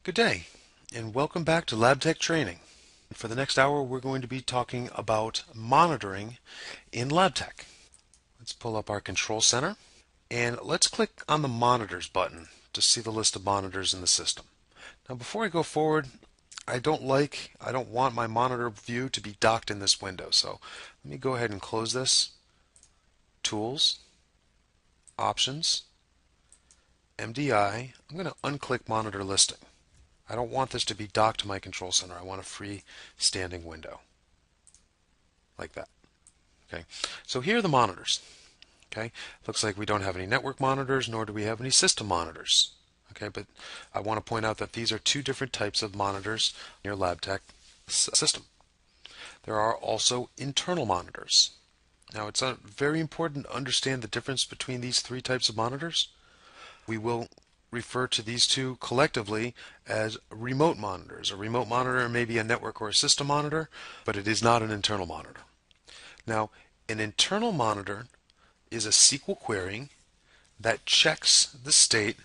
Good day, and welcome back to Lab Tech Training. For the next hour, we're going to be talking about monitoring in Lab Tech. Let's pull up our control center, and let's click on the Monitors button to see the list of monitors in the system. Now, before I go forward, I don't want my monitor view to be docked in this window. So let me go ahead and close this. Tools, Options, MDI. I'm going to unclick Monitor Listing. I don't want this to be docked to my control center. I want a free standing window like that. Okay, so here are the monitors. Okay, looks like we don't have any network monitors, nor do we have any system monitors. Okay, but I want to point out that these are two different types of monitors in your LabTech system. There are also internal monitors. Now, it's very important to understand the difference between these three types of monitors. We will refer to these two collectively as remote monitors. A remote monitor may be a network or a system monitor, but it is not an internal monitor. Now, an internal monitor is a SQL query that checks the state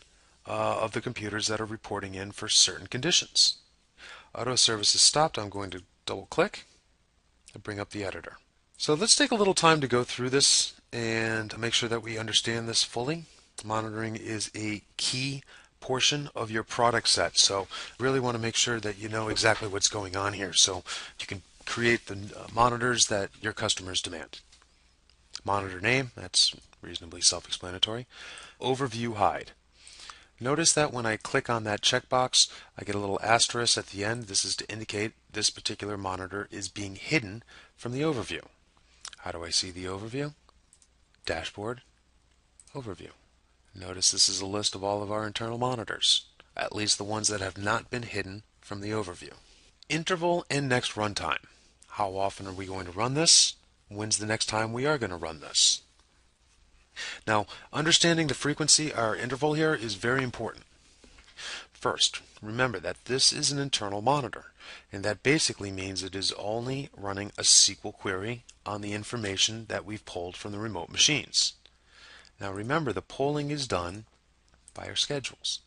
of the computers that are reporting in for certain conditions. Auto service is stopped. I'm going to double click and bring up the editor. So let's take a little time to go through this and make sure that we understand this fully. Monitoring is a key portion of your product set, so really want to make sure that you know exactly what's going on here so you can create the monitors that your customers demand. Monitor name, that's reasonably self-explanatory. Overview hide. Notice that when I click on that checkbox, I get a little asterisk at the end. This is to indicate this particular monitor is being hidden from the overview. How do I see the overview? Dashboard, Overview. Notice this is a list of all of our internal monitors, at least the ones that have not been hidden from the overview. Interval and next runtime. How often are we going to run this? When's the next time we are going to run this? Now, understanding the frequency, our interval here, is very important. First, remember that this is an internal monitor, and that basically means it is only running a SQL query on the information that we've pulled from the remote machines. Now remember, the polling is done by our schedules.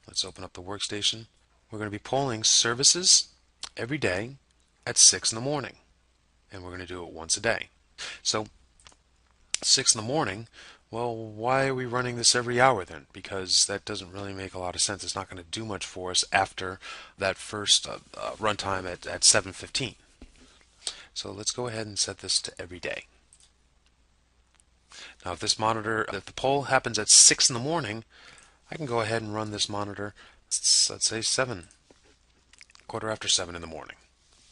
Let's open up the workstation. We're going to be polling services every day at 6 in the morning, and we're going to do it once a day. So 6 in the morning, well, why are we running this every hour then? Because that doesn't really make a lot of sense. It's not going to do much for us after that first runtime at 7:15. So let's go ahead and set this to every day. Now, if the poll happens at 6 in the morning, I can go ahead and run this monitor, let's say 7:15 in the morning.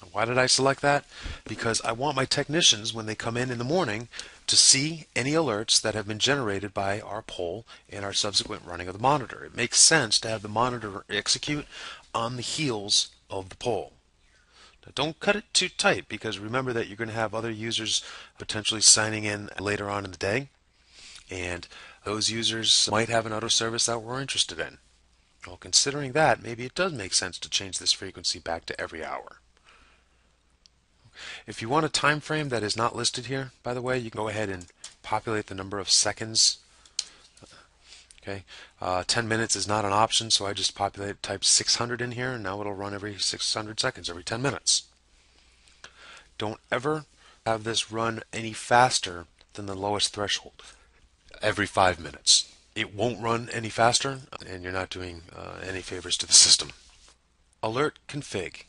Now, why did I select that? Because I want my technicians, when they come in the morning, to see any alerts that have been generated by our poll and our subsequent running of the monitor. It makes sense to have the monitor execute on the heels of the poll. Now, don't cut it too tight, because remember that you're going to have other users potentially signing in later on in the day, and those users might have an auto service that we're interested in. Well, considering that, maybe it does make sense to change this frequency back to every hour. If you want a time frame that is not listed here, by the way, you can go ahead and populate the number of seconds. Okay, 10 minutes is not an option, so I just type 600 in here, and now it'll run every 600 seconds, every 10 minutes. Don't ever have this run any faster than the lowest threshold, every 5 minutes. It won't run any faster, and you're not doing any favors to the system. Alert config.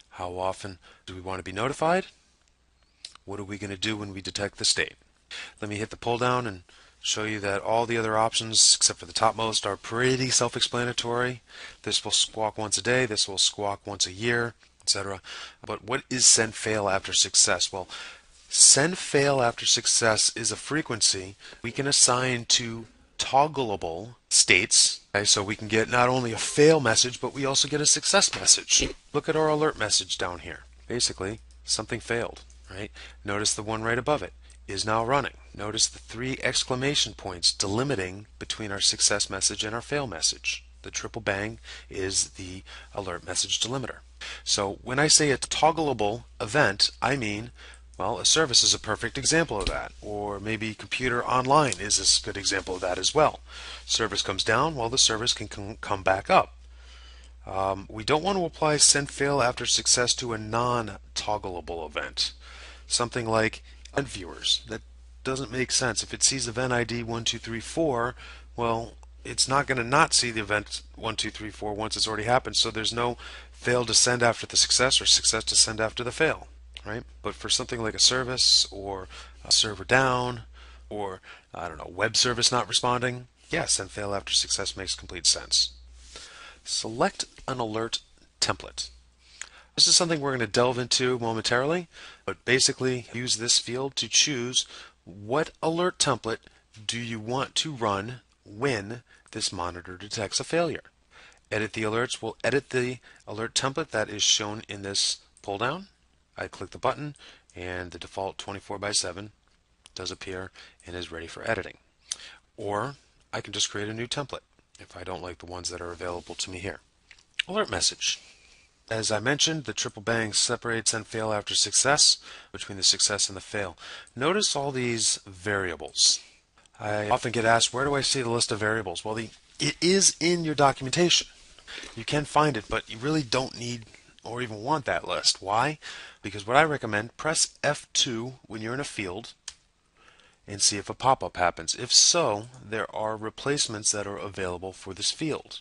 How often do we want to be notified? What are we going to do when we detect the state? Let me hit the pull down and show you that all the other options, except for the topmost, are pretty self-explanatory. This will squawk once a day, this will squawk once a year, etc. But what is send fail after success? Well, send fail after success is a frequency we can assign to toggleable states. Okay, so we can get not only a fail message, but we also get a success message. Look at our alert message down here. Basically, something failed, right? Notice the one right above it is now running. Notice the 3 exclamation points delimiting between our success message and our fail message. The triple bang is the alert message delimiter. So when I say a toggleable event, I mean, well, a service is a perfect example of that, or maybe computer online is a good example of that as well. Service comes down, well, the service can come back up. We don't want to apply send fail after success to a non-toggleable event. Something like event viewers. That doesn't make sense. If it sees event ID 1234, well, it's not going to not see the event 1234 once it's already happened. So there's no fail to send after the success or success to send after the fail, right? But for something like a service or a server down or I don't know, web service not responding, yes, send fail after success makes complete sense. Select an alert template. This is something we're going to delve into momentarily, but basically use this field to choose what alert template do you want to run when this monitor detects a failure. Edit the alerts will edit the alert template that is shown in this pull down. I click the button and the default 24/7 does appear and is ready for editing. Or I can just create a new template if I don't like the ones that are available to me here. Alert message. As I mentioned, the triple bang separates and fail after success between the success and the fail. Notice all these variables. I often get asked, where do I see the list of variables? Well, it is in your documentation. You can find it, but you really don't need or even want that list. Why? Because what I recommend, press F2 when you're in a field and see if a pop-up happens. If so, there are replacements that are available for this field.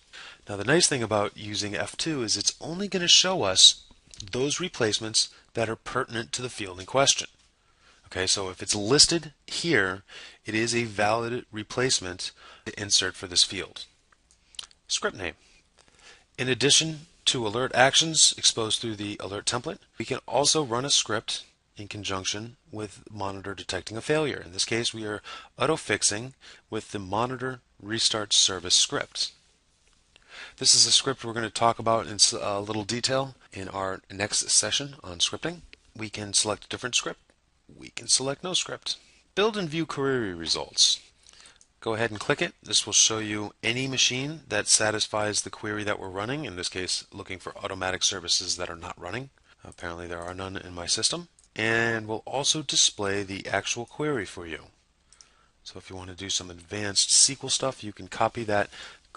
Now the nice thing about using F2 is it's only going to show us those replacements that are pertinent to the field in question. Okay, so if it's listed here, it is a valid replacement to insert for this field. Script name. In addition to alert actions exposed through the alert template, we can also run a script in conjunction with monitor detecting a failure. In this case, we are auto-fixing with the monitor restart service script. This is a script we're going to talk about in a little detail in our next session on scripting. We can select a different script. We can select no script. Build and view query results. Go ahead and click it. This will show you any machine that satisfies the query that we're running, in this case looking for automatic services that are not running. Apparently there are none in my system. And will also display the actual query for you. So if you want to do some advanced SQL stuff, you can copy that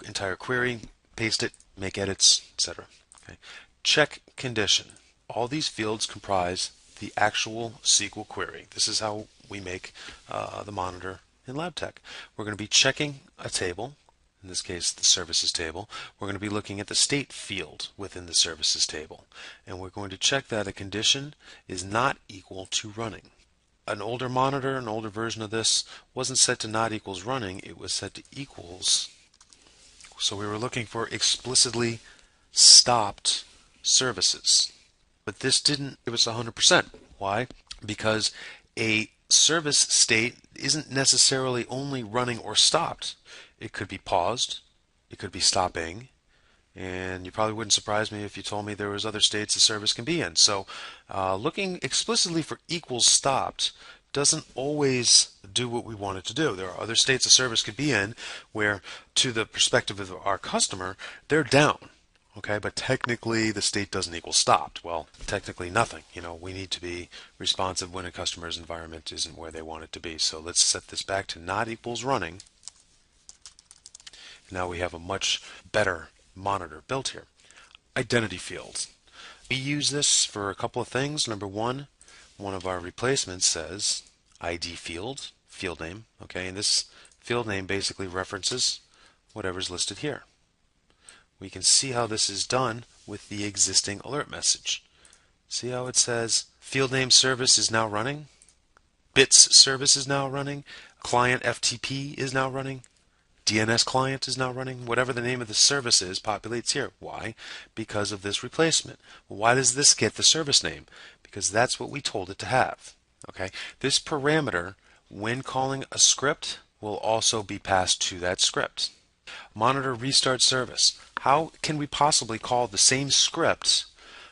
entire query, paste it, make edits, etc. Okay. Check condition. All these fields comprise the actual SQL query. This is how we make the monitor in LabTech. We're going to be checking a table, in this case the services table. We're going to be looking at the state field within the services table, and we're going to check that a condition is not equal to running. An older monitor, an older version of this, wasn't set to not equals running, it was set to equals. So we were looking for explicitly stopped services. But this didn't give us 100%. Why? Because a service state isn't necessarily only running or stopped. It could be paused, it could be stopping, and you probably wouldn't surprise me if you told me there was other states the service can be in. So looking explicitly for equals stopped doesn't always do what we want it to do. There are other states a service could be in where, to the perspective of our customer, they're down. Okay, but technically the state doesn't equal stopped. Well, technically nothing. You know, we need to be responsive when a customer's environment isn't where they want it to be. So let's set this back to not equals running. Now we have a much better monitor built here. Identity fields. We use this for a couple of things. Number one of our replacements says ID field, field name. Okay, and this field name basically references whatever's listed here. We can see how this is done with the existing alert message. See how it says field name service is now running, bits service is now running, client FTP is now running, DNS client is now running. Whatever the name of the service is populates here. Why? Because of this replacement. Why does this get the service name? Because that's what we told it to have. Okay. This parameter, when calling a script, will also be passed to that script. Monitor restart service. How can we possibly call the same script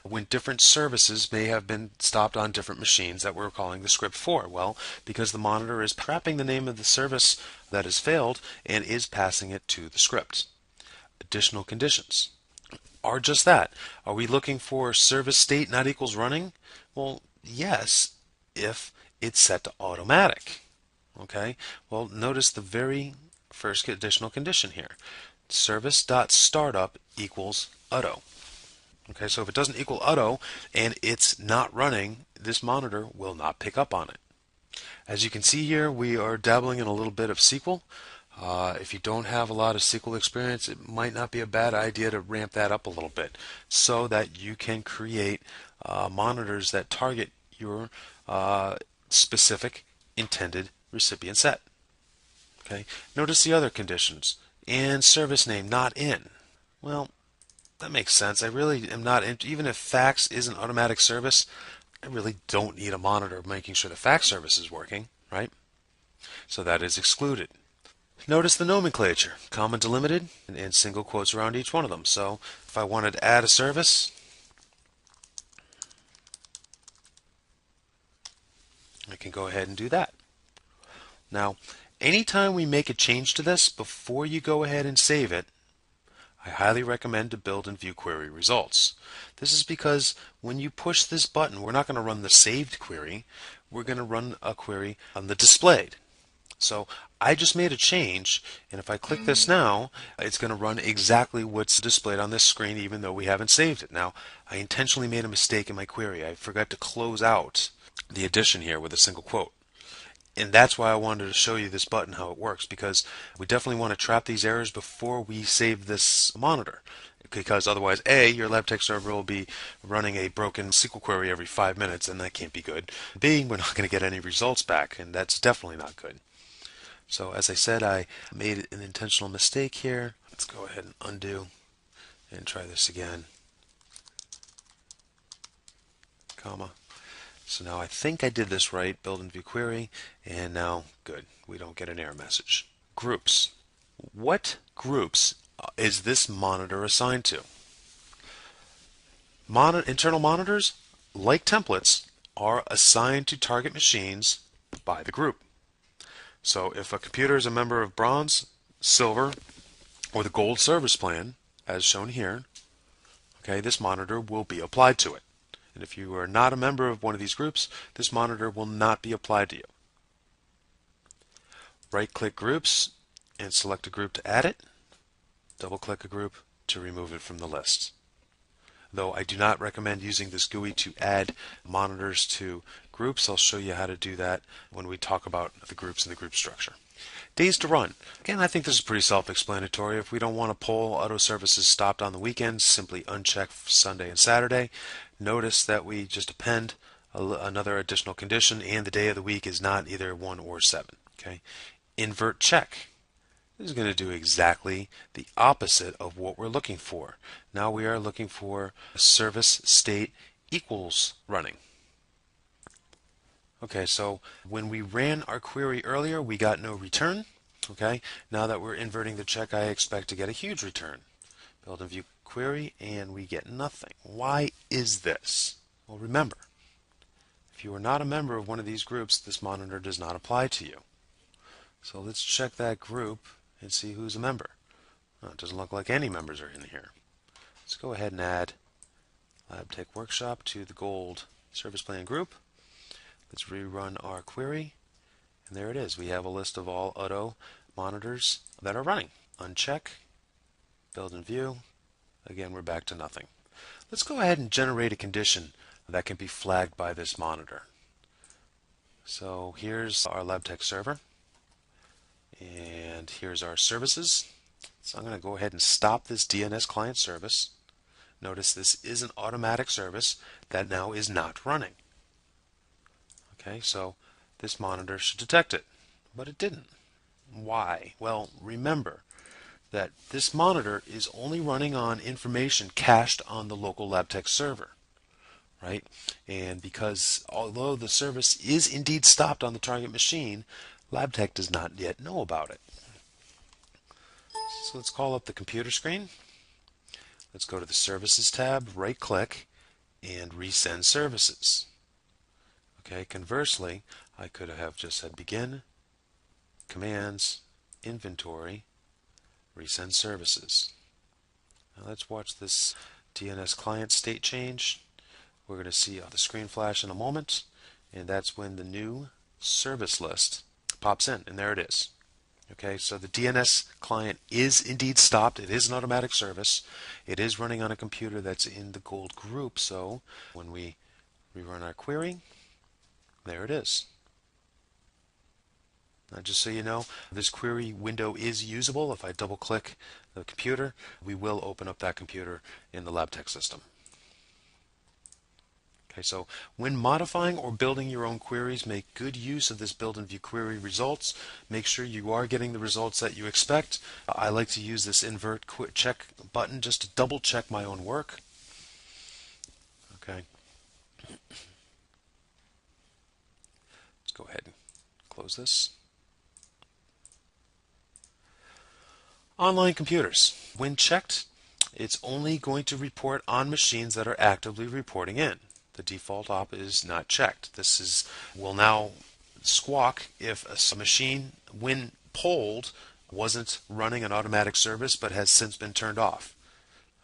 when different services may have been stopped on different machines that we're calling the script for? Well, because the monitor is trapping the name of the service that has failed and is passing it to the script. Additional conditions are just that. Are we looking for service state not equals running? Well, yes, if it's set to automatic. Okay, well, notice the very first additional condition here. Service.startup equals udo. Okay, so if it doesn't equal udo and it's not running, this monitor will not pick up on it. As you can see here, we are dabbling in a little bit of SQL. If you don't have a lot of SQL experience, it might not be a bad idea to ramp that up a little bit so that you can create monitors that target your specific intended recipient set. Okay. Notice the other conditions. And service name not in. Well, that makes sense. I really am not, even if fax is an automatic service, I really don't need a monitor making sure the fax service is working, right? So that is excluded. Notice the nomenclature, comma delimited, and single quotes around each one of them. So if I wanted to add a service, I can go ahead and do that. Now, anytime we make a change to this, before you go ahead and save it, I highly recommend to build and view query results. This is because when you push this button, we're not going to run the saved query. We're going to run a query on the displayed. So I just made a change, and if I click this now, it's going to run exactly what's displayed on this screen, even though we haven't saved it. Now, I intentionally made a mistake in my query. I forgot to close out the addition here with a single quote. And that's why I wanted to show you this button, how it works, because we definitely want to trap these errors before we save this monitor. Because otherwise, A, your LabTeX server will be running a broken SQL query every 5 minutes, and that can't be good. B, we're not going to get any results back, and that's definitely not good. So as I said, I made an intentional mistake here. Let's go ahead and undo and try this again. Comma. So now I think I did this right, build and view query, and now good. We don't get an error message. Groups. What groups is this monitor assigned to? Internal monitors, like templates, are assigned to target machines by the group. So if a computer is a member of bronze, silver, or the gold service plan, as shown here, okay, this monitor will be applied to it. And if you are not a member of one of these groups, this monitor will not be applied to you. Right-click groups and select a group to add it. Double-click a group to remove it from the list. Though I do not recommend using this GUI to add monitors to groups. I'll show you how to do that when we talk about the groups and the group structure. Days to run. Again, I think this is pretty self-explanatory. If we don't want to pull auto services stopped on the weekends, simply uncheck Sunday and Saturday. Notice that we just append another additional condition, and the day of the week is not either 1 or 7. Okay. Invert check. This is going to do exactly the opposite of what we're looking for. Now we are looking for service state equals running. Okay, so when we ran our query earlier, we got no return. Okay, now that we're inverting the check, I expect to get a huge return. Build and view query, and we get nothing. Why is this? Well, remember, if you are not a member of one of these groups, this monitor does not apply to you. So let's check that group and see who's a member. It doesn't look like any members are in here. Let's go ahead and add LabTech Workshop to the gold service plan group. Let's rerun our query, and there it is. We have a list of all UDO monitors that are running. Uncheck, build and view. Again, we're back to nothing. Let's go ahead and generate a condition that can be flagged by this monitor. So here's our LabTech server, and here's our services. So I'm going to go ahead and stop this DNS client service. Notice this is an automatic service that now is not running. Okay, so this monitor should detect it, but it didn't. Why? Well, remember that this monitor is only running on information cached on the local LabTech server, right? And because although the service is indeed stopped on the target machine, LabTech does not yet know about it. So let's call up the computer screen. Let's go to the Services tab, right-click, and resend services. Okay, conversely, I could have just said begin, commands, inventory, resend services. Now let's watch this DNS client state change. We're going to see the screen flash in a moment, and that's when the new service list pops in, and there it is. Okay, so the DNS client is indeed stopped. It is an automatic service. It is running on a computer that's in the gold group. So when we rerun our query, there it is. Now, just so you know, this query window is usable. If I double click the computer, we will open up that computer in the LabTech system. Okay, so when modifying or building your own queries, make good use of this build and view query results. Make sure you are getting the results that you expect. I like to use this invert check button just to double check my own work. Okay. Let's go ahead and close this. Online computers. When checked, it's only going to report on machines that are actively reporting in. The default op is not checked. Will now squawk if a machine, when polled, wasn't running an automatic service but has since been turned off.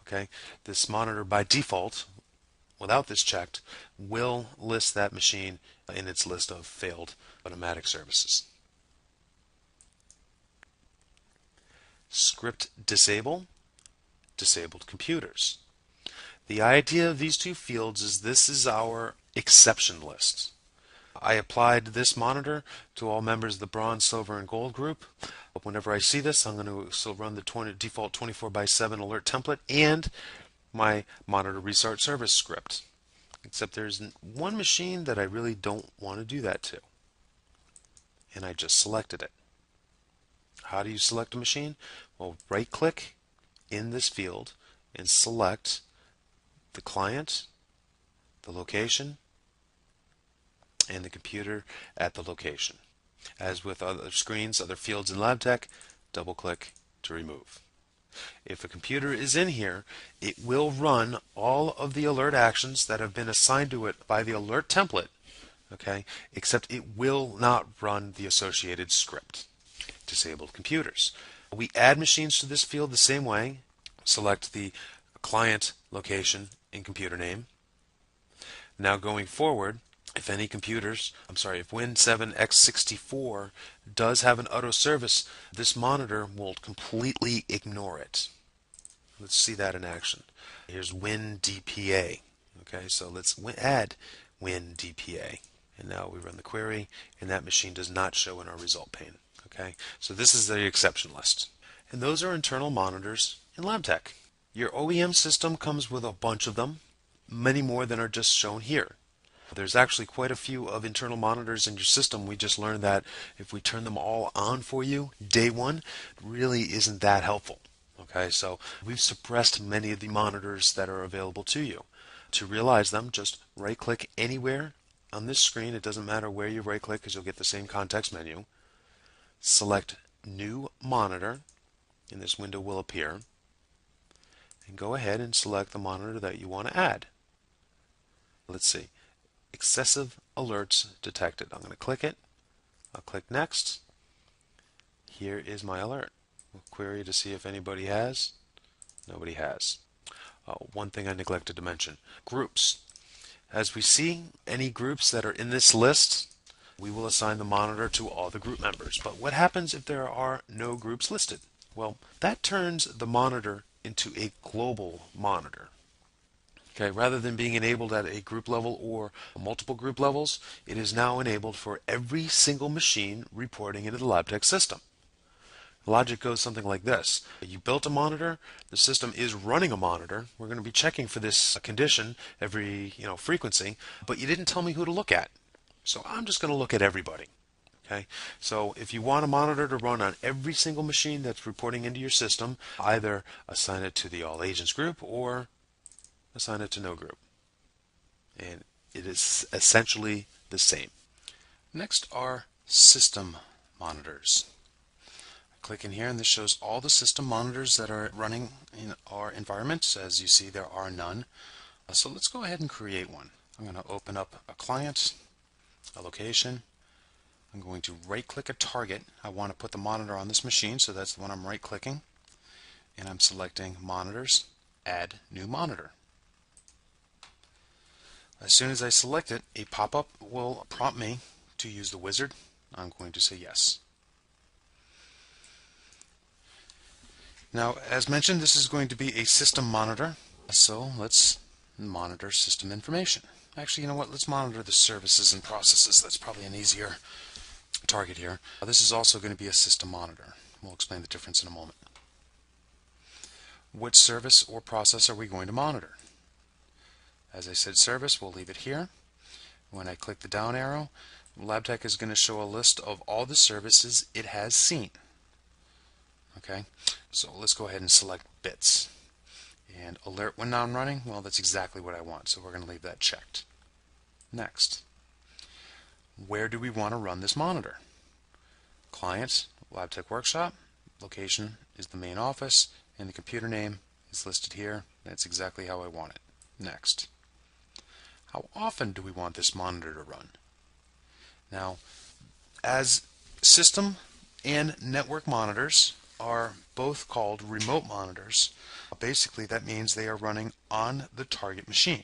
Okay, this monitor by default, without this checked, will list that machine in its list of failed automatic services. Script disable, disabled computers. The idea of these two fields is this is our exception list. I applied this monitor to all members of the bronze, silver, and gold group. Whenever I see this, I'm going to still run the default 24/7 alert template and my monitor restart service script. Except there's one machine that I really don't want to do that to. And I just selected it. How do you select a machine? Well, right click in this field and select the client, the location, and the computer at the location. As with other screens, other fields in LabTech, double click to remove. If a computer is in here, it will run all of the alert actions that have been assigned to it by the alert template, okay, except it will not run the associated script. Disabled computers. We add machines to this field the same way. Select the client, location, and computer name. Now going forward, if any computers, if Win7x64 does have an auto service, this monitor will completely ignore it. Let's see that in action. Here's WinDPA. Okay, so let's add WinDPA. And now we run the query, and that machine does not show in our result pane. Okay, so this is the exception list. And those are internal monitors in LabTech. Your OEM system comes with a bunch of them, many more than are just shown here. There's actually quite a few of internal monitors in your system. We just learned that if we turn them all on for you day one, it really isn't that helpful. Okay, so we've suppressed many of the monitors that are available to you. To realize them, just right click anywhere on this screen. It doesn't matter where you right click because you'll get the same context menu. Select New Monitor, and this window will appear. And go ahead and select the monitor that you want to add. Let's see. Excessive alerts detected. I'm going to click it. I'll click Next. Here is my alert. We'll query to see if anybody has. Nobody has. One thing I neglected to mention. Groups. As we see, any groups that are in this list, we will assign the monitor to all the group members. But what happens if there are no groups listed? Well, that turns the monitor into a global monitor. Okay, rather than being enabled at a group level or multiple group levels, it is now enabled for every single machine reporting into the LabTech system. The logic goes something like this. You built a monitor, the system is running a monitor. We're going to be checking for this condition every frequency, but you didn't tell me who to look at. So I'm just going to look at everybody. Okay, so if you want a monitor to run on every single machine that's reporting into your system, either assign it to the All Agents group or assign it to no group. And it is essentially the same. Next are system monitors. I click in here and this shows all the system monitors that are running in our environment. As you see, there are none. So let's go ahead and create one. I'm going to open up a client, a location. I'm going to right click a target. I want to put the monitor on this machine, so that's the one I'm right clicking. And I'm selecting monitors, add new monitor. As soon as I select it, a pop-up will prompt me to use the wizard. I'm going to say yes. Now, as mentioned, this is going to be a system monitor, so let's monitor system information. Actually, you know what? Let's monitor the services and processes. That's probably an easier target here. This is also going to be a system monitor. We'll explain the difference in a moment. What service or process are we going to monitor? As I said, service, we'll leave it here. When I click the down arrow, LabTech is going to show a list of all the services it has seen. Okay, so let's go ahead and select bits. And alert when not running, well, that's exactly what I want, so we're going to leave that checked. Next, where do we want to run this monitor? Client, LabTech Workshop, location is the main office, and the computer name is listed here. That's exactly how I want it. Next, how often do we want this monitor to run? Now, as system and network monitors are both called remote monitors, basically that means they are running on the target machine.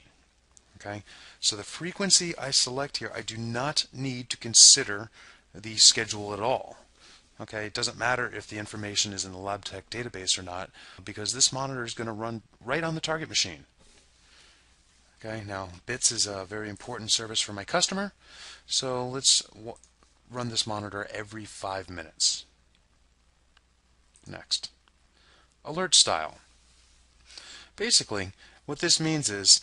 Okay, so the frequency I select here, I do not need to consider the schedule at all. Okay, it doesn't matter if the information is in the LabTech database or not, because this monitor is going to run right on the target machine. Okay, now bits is a very important service for my customer, so let's run this monitor every 5 minutes. Next, alert style. Basically, what this means is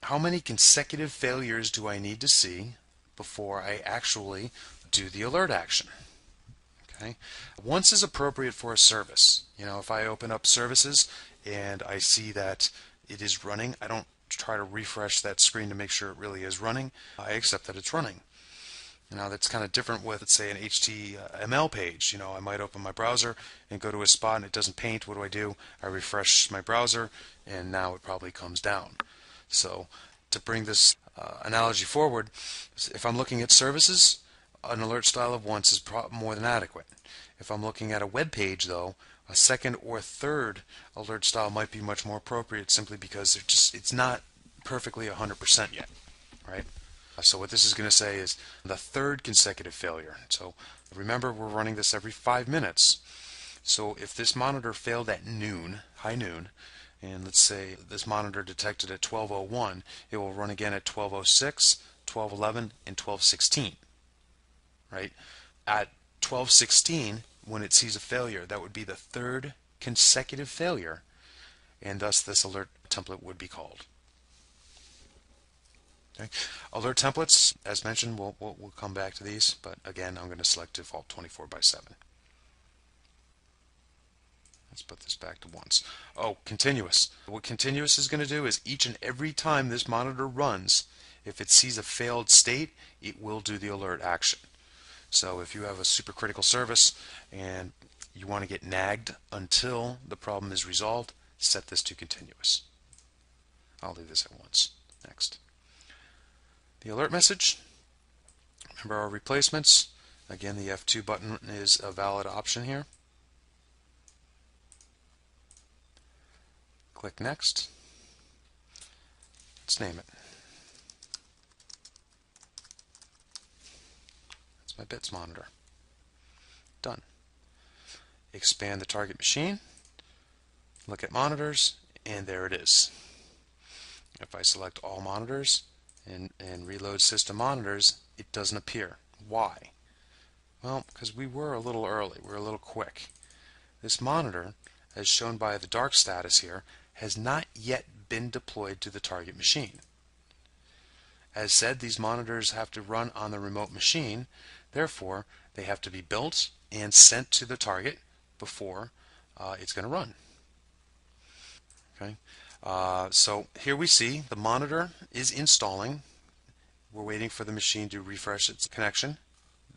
how many consecutive failures do I need to see before I actually do the alert action. Okay, once is appropriate for a service. You know, if I open up services and I see that it is running, I don't try to refresh that screen to make sure it really is running. I accept that it's running. Now that's kind of different with, let's say, an HTML page. You know, I might open my browser and go to a spot and it doesn't paint. What do? I refresh my browser and now it probably comes down. So to bring this analogy forward, if I'm looking at services, an alert style of once is more than adequate. If I'm looking at a web page, though, a second or third alert style might be much more appropriate, simply because it's not perfectly 100% yet, right? So what this is going to say is the third consecutive failure. So remember, we're running this every 5 minutes. So if this monitor failed at noon, high noon, and let's say this monitor detected at 12:01, it will run again at 12:06, 12:11, and 12:16, right? At 12:16, when it sees a failure, that would be the third consecutive failure, and thus this alert template would be called. Okay. Alert templates, as mentioned, we'll come back to these, but again, I'm going to select default 24/7. Let's put this back to once. Oh, continuous. What continuous is going to do is each and every time this monitor runs, if it sees a failed state, it will do the alert action. So if you have a supercritical service and you want to get nagged until the problem is resolved, set this to continuous. I'll leave this at once. Next. The alert message. Remember our replacements. Again, the F2 button is a valid option here. Click Next. Let's name it. That's my bits monitor. Done. Expand the target machine. Look at monitors, and there it is. If I select all monitors and reload system monitors, it doesn't appear. Why? Well, because we were a little early. We're a little quick. This monitor, as shown by the dark status here, has not yet been deployed to the target machine. As said, these monitors have to run on the remote machine. Therefore, they have to be built and sent to the target before it's going to run. Okay. So here we see the monitor is installing. We're waiting for the machine to refresh its connection.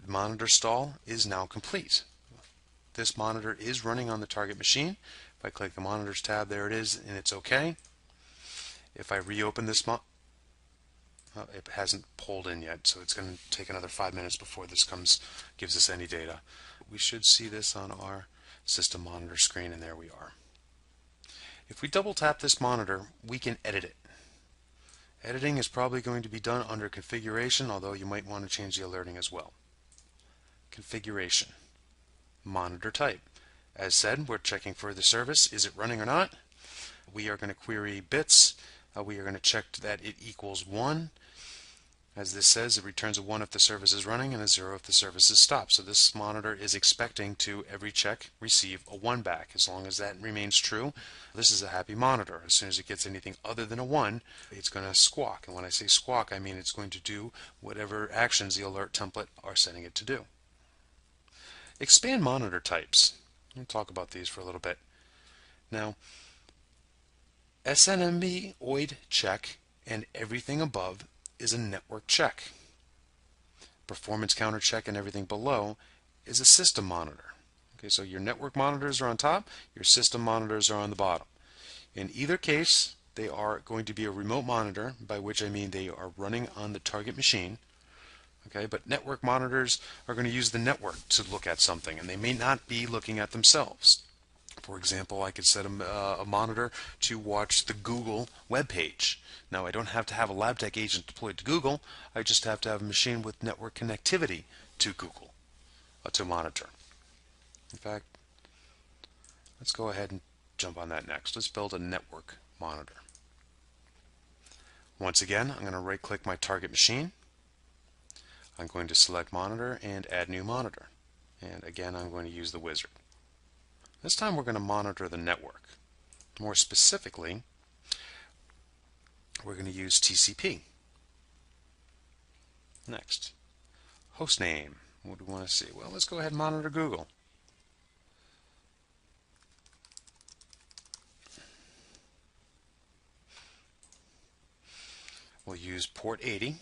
The monitor stall is now complete. This monitor is running on the target machine. If I click the monitors tab, there it is, and it's okay. If I reopen this it hasn't pulled in yet, so it's going to take another 5 minutes before this gives us any data. We should see this on our system monitor screen, and there we are. If we double tap this monitor, we can edit it. Editing is probably going to be done under configuration, although you might want to change the alerting as well. Configuration. Monitor type. As said, we're checking for the service. Is it running or not? We are going to query bits. We are going to check that it equals 1. As this says, it returns a 1 if the service is running and a 0 if the service is stopped. So this monitor is expecting to, every check, receive a 1 back. As long as that remains true, this is a happy monitor. As soon as it gets anything other than a 1, it's going to squawk. And when I say squawk, I mean it's going to do whatever actions the alert template are setting it to do. Expand monitor types. We'll talk about these for a little bit. Now, SNMP OID check and everything above is a network check. Performance counter check and everything below is a system monitor. Okay, so your network monitors are on top, your system monitors are on the bottom. In either case, they are going to be a remote monitor, by which I mean they are running on the target machine. Okay, but network monitors are going to use the network to look at something, and they may not be looking at themselves. For example, I could set a monitor to watch the Google web page. Now, I don't have to have a LabTech agent deployed to Google. I just have to have a machine with network connectivity to Google to monitor. In fact, let's go ahead and jump on that next. Let's build a network monitor. Once again, I'm going to right-click my target machine. I'm going to select Monitor and Add New Monitor. And again, I'm going to use the wizard. This time we're going to monitor the network. More specifically, we're going to use TCP. Next, hostname. What do we want to see? Well, let's go ahead and monitor Google. We'll use port 80.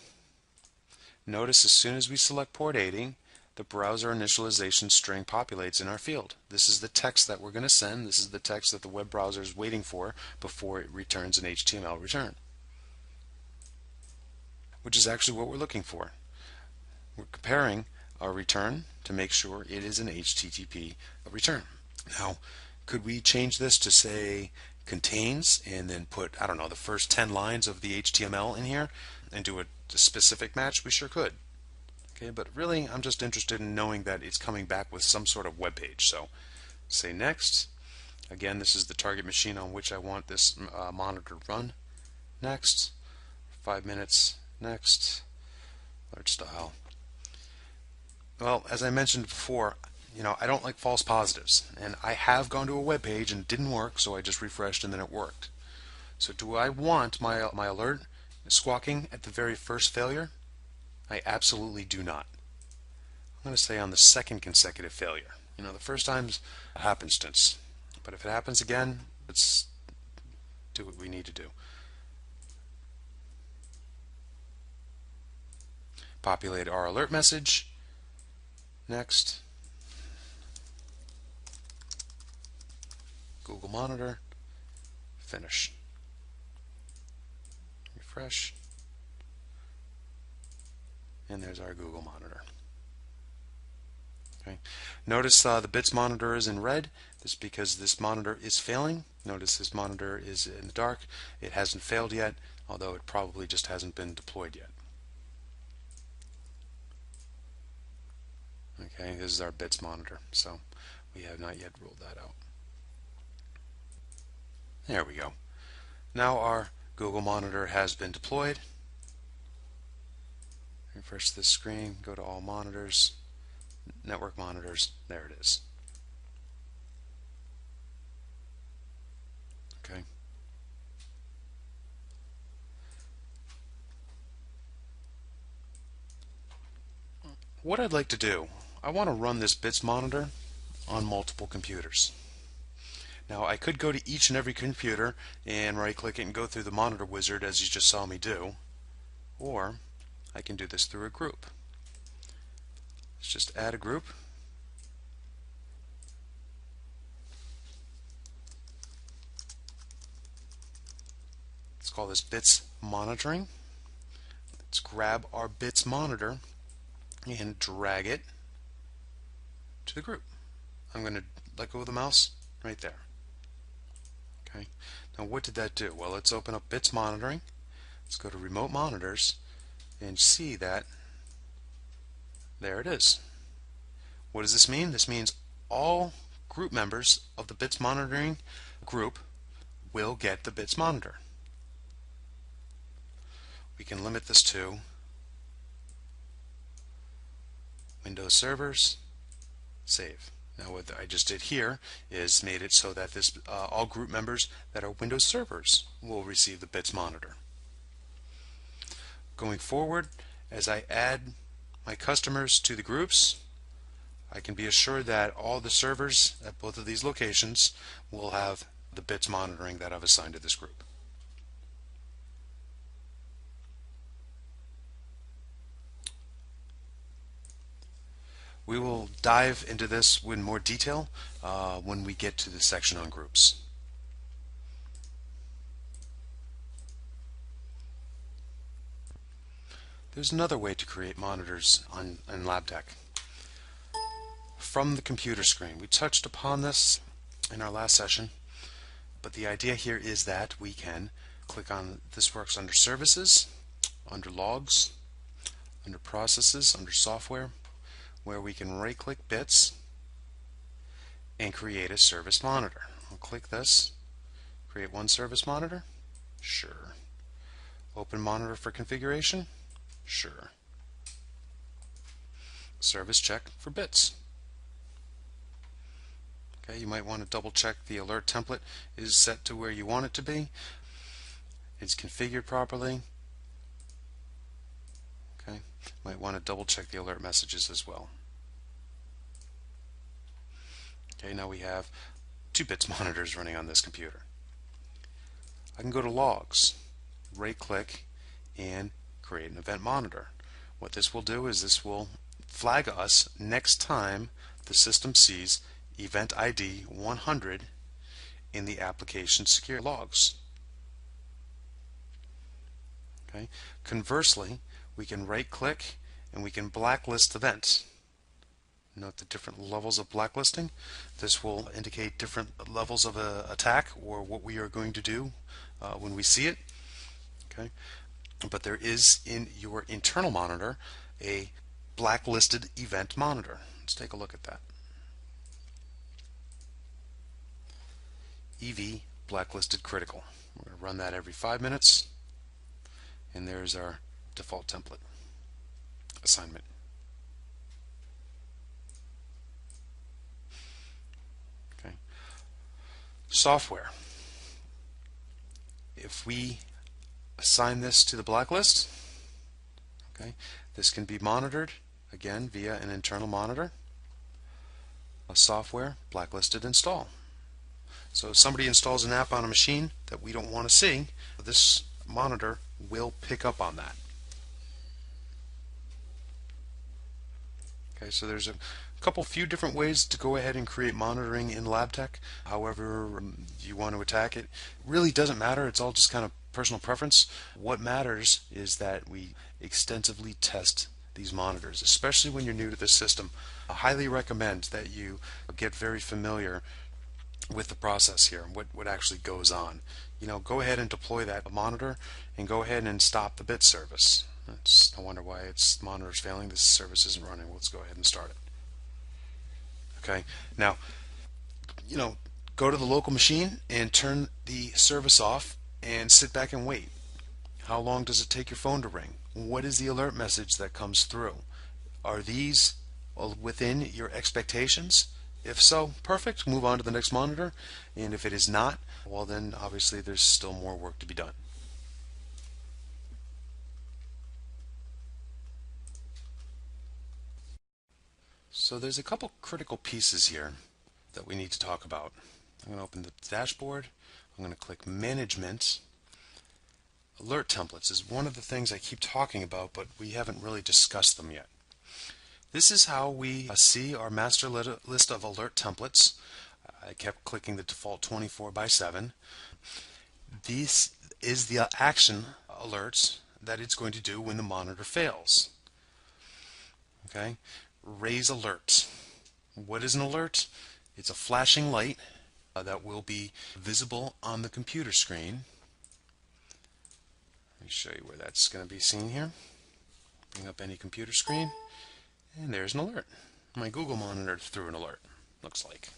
Notice as soon as we select port 80, the browser initialization string populates in our field. This is the text that we're going to send. This is the text that the web browser is waiting for before it returns an HTML return, which is actually what we're looking for. We're comparing our return to make sure it is an HTTP return. Now, could we change this to say contains and then put, I don't know, the first 10 lines of the HTML in here and do a specific match? We sure could. Okay, but really I'm just interested in knowing that it's coming back with some sort of web page. So say next. Again, this is the target machine on which I want this monitor to run. Next. 5 minutes. Next. Alert style. Well, as I mentioned before, I don't like false positives, and I have gone to a web page and it didn't work, so I just refreshed and then it worked. So do I want my alert squawking at the very first failure? I absolutely do not. I'm going to say on the second consecutive failure. The first time's a happenstance, but if it happens again, let's do what we need to do. Populate our alert message. Next. Google Monitor. Finish. Refresh. And there's our Google Monitor. Okay. Notice the bits monitor is in red. This is because this monitor is failing. Notice this monitor is in the dark. It hasn't failed yet, although it probably just hasn't been deployed yet. Okay, this is our bits monitor, so we have not yet ruled that out. There we go. Now our Google Monitor has been deployed. Refresh this screen, go to all monitors, network monitors, there it is. Okay. What I'd like to do, I want to run this bits monitor on multiple computers. Now I could go to each and every computer and right click it and go through the monitor wizard as you just saw me do, or I can do this through a group. Let's just add a group. Let's call this bits monitoring. Let's grab our bits monitor and drag it to the group. I'm going to let go of the mouse right there. Okay. Now what did that do? Well, let's open up bits monitoring. Let's go to remote monitors and see that there it is. What does this mean? This means all group members of the bits monitoring group will get the bits monitor. We can limit this to Windows servers, save. Now what I just did here is made it so that this all group members that are Windows servers will receive the bits monitor. Going forward, as I add my customers to the groups, I can be assured that all the servers at both of these locations will have the bits monitoring that I've assigned to this group. We will dive into this in more detail when we get to the section on groups. There's another way to create monitors in LabTech. From the computer screen. We touched upon this in our last session, but the idea here is that we can click on, this works under Services, under Logs, under Processes, under Software, where we can right-click Bits and create a service monitor. I'll click this, create one service monitor, sure. Open monitor for configuration, sure. Service check for bits. Okay, you might want to double check the alert template is set to where you want it to be. It's configured properly. Okay, might want to double check the alert messages as well. Okay, now we have 2 bits monitors running on this computer. I can go to Logs, right click, and create an event monitor. What this will do is this will flag us next time the system sees event ID 100 in the application secure logs. Okay. Conversely, we can right click and we can blacklist events. Note the different levels of blacklisting. This will indicate different levels of attack or what we are going to do when we see it. Okay. But there is in your internal monitor a blacklisted event monitor. Let's take a look at that. EV blacklisted critical. We're going to run that every 5 minutes, and there's our default template assignment. Okay. Software. If we assign this to the blacklist, okay, this can be monitored again via an internal monitor. A software blacklisted install. So if somebody installs an app on a machine that we don't want to see, this monitor will pick up on that. Okay, so there's a few different ways to go ahead and create monitoring in LabTech. However you want to attack it, really doesn't matter. It's all just kind of personal preference. What matters is that we extensively test these monitors, especially when you're new to this system. I highly recommend that you get very familiar with the process here and what actually goes on. You know, go ahead and deploy that monitor and go ahead and stop the bit service. I wonder why its monitor's failing. This service isn't running. Let's go ahead and start it. Okay, now, you know, go to the local machine and turn the service off and sit back and wait. How long does it take your phone to ring? What is the alert message that comes through? Are these within your expectations? If so, perfect, move on to the next monitor. And if it is not, well then obviously there's still more work to be done. So there's a couple critical pieces here that we need to talk about. I'm going to open the dashboard. I'm going to click Management. Alert templates is one of the things I keep talking about, but we haven't really discussed them yet. This is how we see our master list of alert templates. I kept clicking the default 24/7. This is the action alerts that it's going to do when the monitor fails. Okay, raise alert. What is an alert? It's a flashing light that will be visible on the computer screen. Let me show you where that's going to be seen here. Bring up any computer screen. And there's an alert. My Google monitor threw an alert, looks like.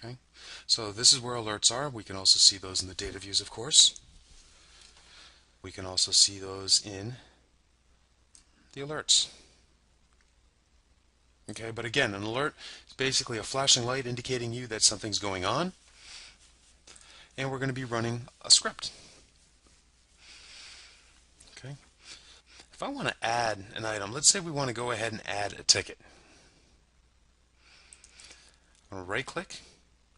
Okay, so this is where alerts are. We can also see those in the data views, of course. We can also see those in the alerts. Okay, but again, an alert is basically a flashing light indicating you that something's going on, and we're going to be running a script. Okay, if I want to add an item, let's say we want to go ahead and add a ticket. I'm going to right click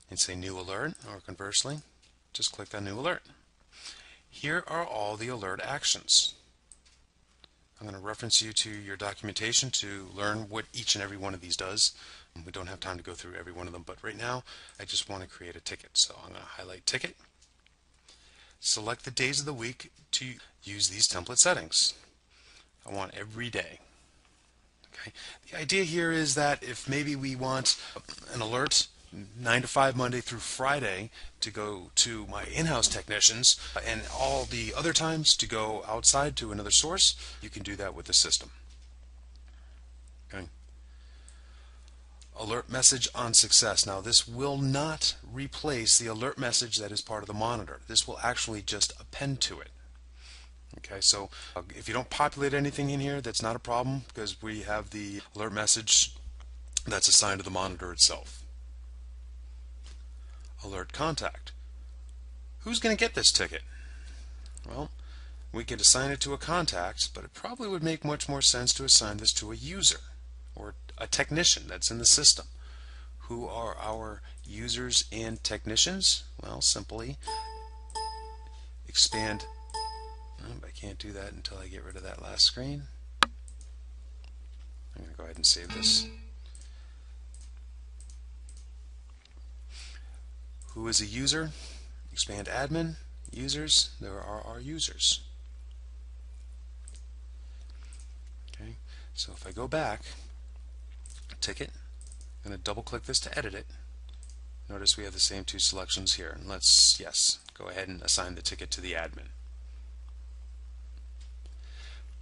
and say new alert, or conversely, just click on new alert. Here are all the alert actions. I'm going to reference you to your documentation to learn what each and every one of these does. We don't have time to go through every one of them, but right now I just want to create a ticket. So I'm going to highlight ticket, select the days of the week to use these template settings. I want every day. Okay. The idea here is that if maybe we want an alert 9 to 5 Monday through Friday to go to my in-house technicians and all the other times to go outside to another source, you can do that with the system. Okay. Alert message on success. Now this will not replace the alert message that is part of the monitor. This will actually just append to it. Okay, so if you don't populate anything in here, that's not a problem because we have the alert message that's assigned to the monitor itself. Alert contact. Who's going to get this ticket? Well, we could assign it to a contact, but it probably would make much more sense to assign this to a user or a technician that's in the system. Who are our users and technicians? Well, simply expand. I can't do that until I get rid of that last screen. I'm going to go ahead and save this. Who is a user? Expand admin, users, there are our users. Okay, so if I go back, ticket, I'm going to double click this to edit it. Notice we have the same two selections here. And let's, yes, go ahead and assign the ticket to the admin.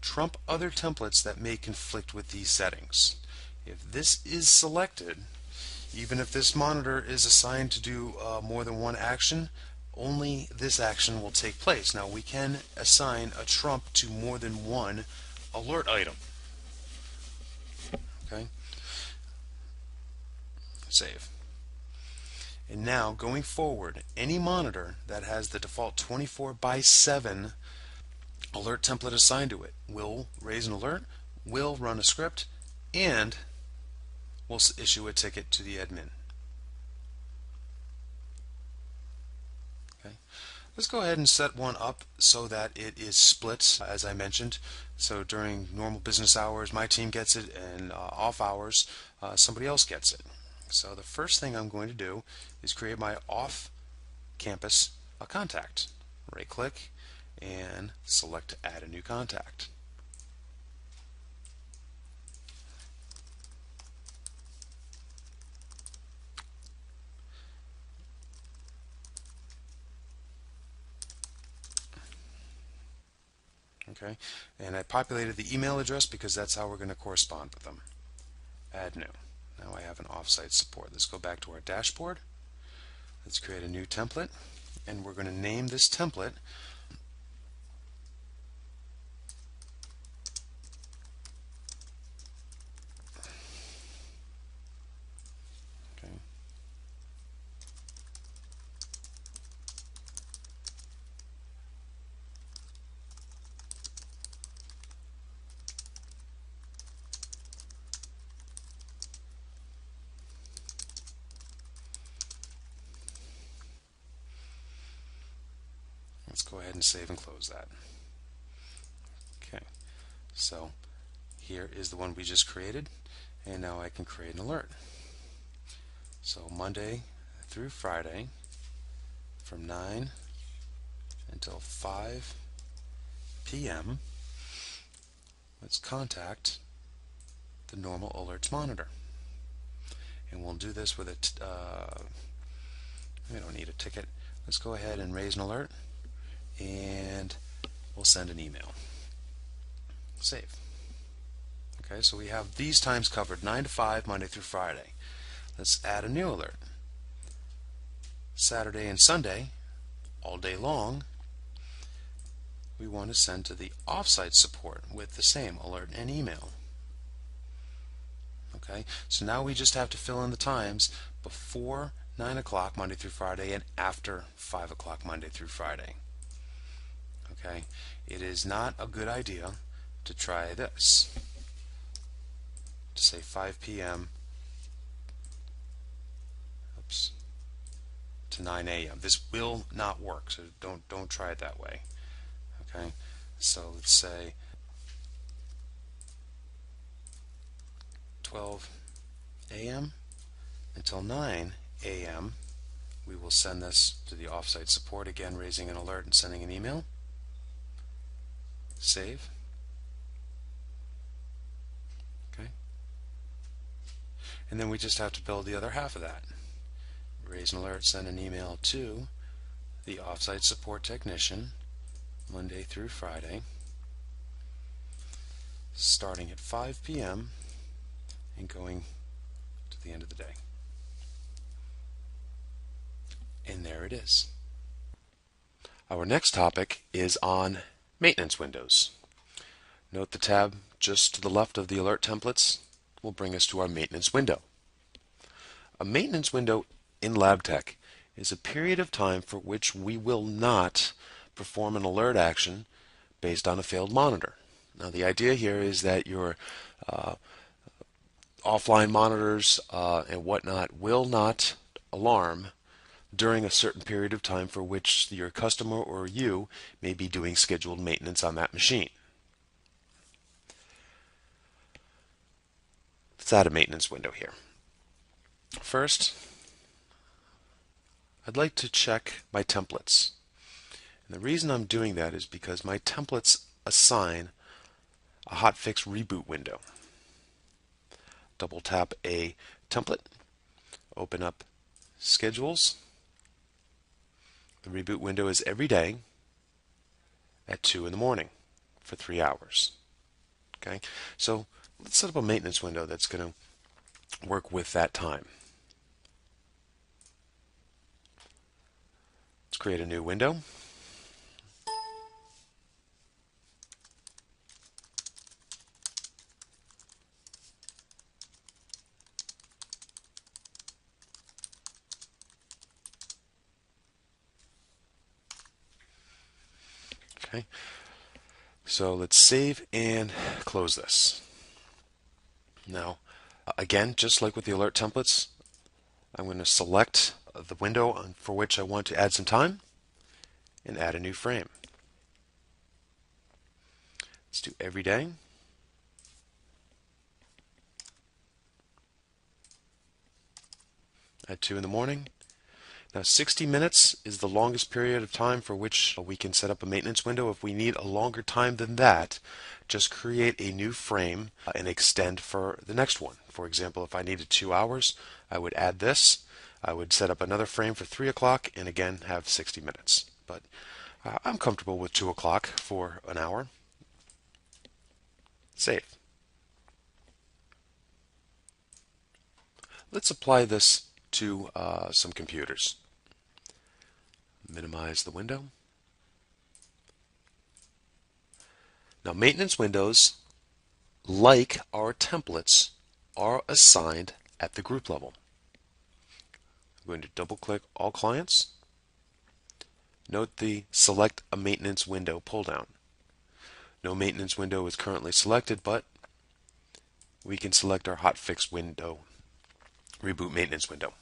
Trump other templates that may conflict with these settings. If this is selected, even if this monitor is assigned to do more than one action, only this action will take place. Now we can assign a trump to more than one alert item. Okay. Save. And now going forward, any monitor that has the default 24/7 alert template assigned to it will raise an alert, will run a script, and will issue a ticket to the admin. Okay. Let's go ahead and set one up so that it is split, as I mentioned. So during normal business hours, my team gets it, and off hours, somebody else gets it. So the first thing I'm going to do is create my off-campus contact. Right-click and select Add a New Contact. Okay, and I populated the email address because that's how we're going to correspond with them. Add new. Now I have an offsite support. Let's go back to our dashboard. Let's create a new template, and we're going to name this template Let's go ahead and save and close that. Okay, so here is the one we just created, and now I can create an alert. So Monday through Friday from 9 until 5 p.m. let's contact the normal alerts monitor. And we'll do this with a, we don't need a ticket. Let's go ahead and raise an alert, and we'll send an email. Save. Okay, so we have these times covered, 9 to 5, Monday through Friday. Let's add a new alert. Saturday and Sunday, all day long, we want to send to the offsite support with the same alert and email. Okay, so now we just have to fill in the times before 9 o'clock Monday through Friday and after 5 o'clock Monday through Friday. Okay, it is not a good idea to try this, to say 5 p.m. to 9 a.m. This will not work, so don't try it that way. Okay, so let's say 12 a.m. until 9 a.m. We will send this to the offsite support, again raising an alert and sending an email. Save. Okay. And then we just have to build the other half of that. Raise an alert, send an email to the offsite support technician Monday through Friday, starting at 5 p.m. and going to the end of the day. And there it is. Our next topic is on maintenance windows. Note the tab just to the left of the alert templates will bring us to our maintenance window. A maintenance window in LabTech is a period of time for which we will not perform an alert action based on a failed monitor. Now the idea here is that your offline monitors and whatnot will not alarm during a certain period of time for which your customer or you may be doing scheduled maintenance on that machine. Let's add a maintenance window here. First, I'd like to check my templates. And the reason I'm doing that is because my templates assign a hotfix reboot window. Double tap a template, open up schedules. The reboot window is every day at 2 in the morning for 3 hours. Okay, so let's set up a maintenance window that's going to work with that time. Let's create a new window. Okay, so let's save and close this. Now, again, just like with the alert templates, I'm going to select the window for which I want to add some time and add a new frame. Let's do every day. At 2 in the morning. Now 60 minutes is the longest period of time for which we can set up a maintenance window. If we need a longer time than that, just create a new frame and extend for the next one. For example, if I needed 2 hours, I would add this. I would set up another frame for 3 o'clock and again have 60 minutes. But I'm comfortable with 2 o'clock for an hour. Save. Let's apply this to some computers. Minimize the window. Now maintenance windows, like our templates, are assigned at the group level. I'm going to double click all clients. Note the select a maintenance window pull down. No maintenance window is currently selected, but we can select our hotfix window, reboot maintenance window.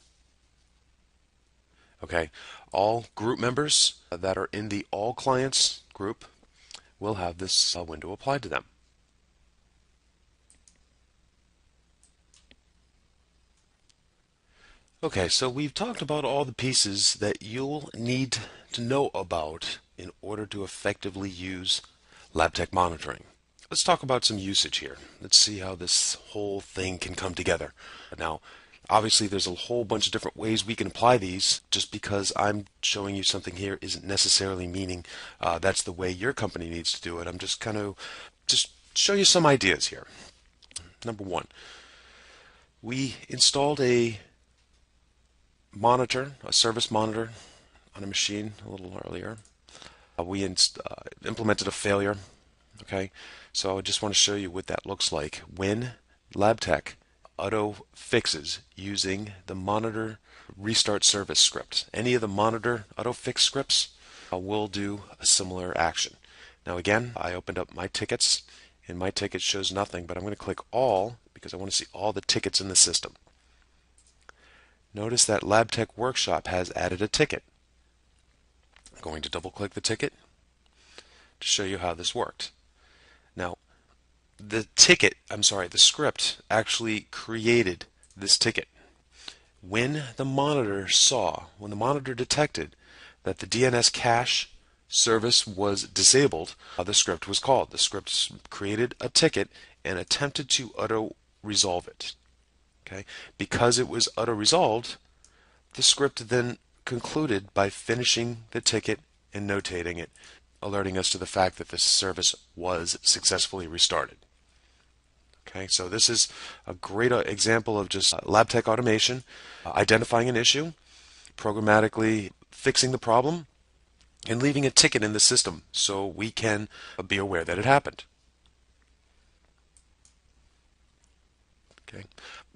Okay, all group members that are in the all clients group will have this window applied to them. Okay, so we've talked about all the pieces that you'll need to know about in order to effectively use LabTech monitoring. Let's talk about some usage here. Let's see how this whole thing can come together. Now, obviously there's a whole bunch of different ways we can apply these. Just because I'm showing you something here isn't necessarily meaning that's the way your company needs to do it. I'm just just show you some ideas here. Number one, we installed a monitor, a service monitor on a machine a little earlier. We implemented a failure. Okay, so I just want to show you what that looks like when LabTech auto fixes using the monitor restart service script. Any of the monitor auto fix scripts will do a similar action. Now again, I opened up my tickets and my ticket shows nothing, but I'm going to click all because I want to see all the tickets in the system. Notice that LabTech Workshop has added a ticket. I'm going to double click the ticket to show you how this worked. Now, the script actually created this ticket. When the monitor detected that the DNS cache service was disabled, the script was called. The script created a ticket and attempted to auto-resolve it. Okay? Because it was auto-resolved, the script then concluded by finishing the ticket and notating it, alerting us to the fact that the service was successfully restarted. Okay, so this is a great example of just LabTech automation, identifying an issue, programmatically fixing the problem, and leaving a ticket in the system so we can be aware that it happened. Okay,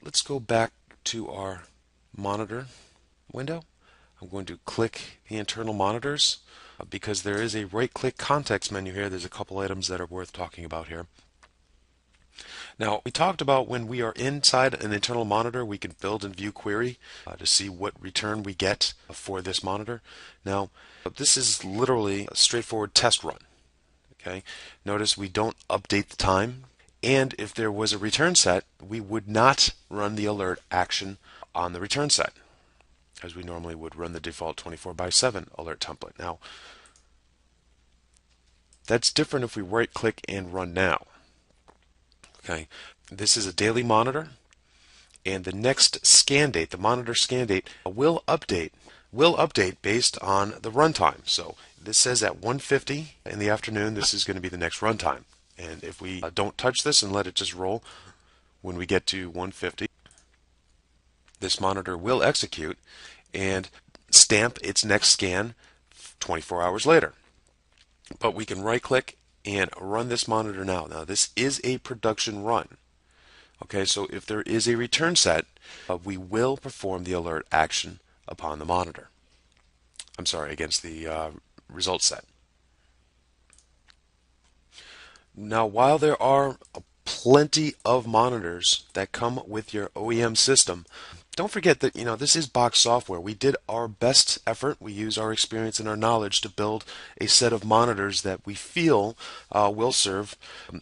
let's go back to our monitor window. I'm going to click the internal monitors because there is a right-click context menu here. There's a couple items that are worth talking about here. Now, we talked about when we are inside an internal monitor, we can build and view query to see what return we get for this monitor. Now, this is literally a straightforward test run. Okay, notice we don't update the time, and if there was a return set, we would not run the alert action on the return set, as we normally would run the default 24/7 alert template. Now, that's different if we right-click and run now. Okay, this is a daily monitor, and the next scan date, the monitor scan date, will update based on the runtime. So this says at 1:50 in the afternoon, this is going to be the next runtime. And if we don't touch this and let it just roll, when we get to 1:50, this monitor will execute and stamp its next scan 24 hours later. But we can right-click and run this monitor now. Now this is a production run. Okay, so if there is a return set, we will perform the alert action upon the monitor. I'm sorry, against the result set. Now, while there are plenty of monitors that come with your OEM system, don't forget that this is box software. We did our best effort. We use our experience and our knowledge to build a set of monitors that we feel will serve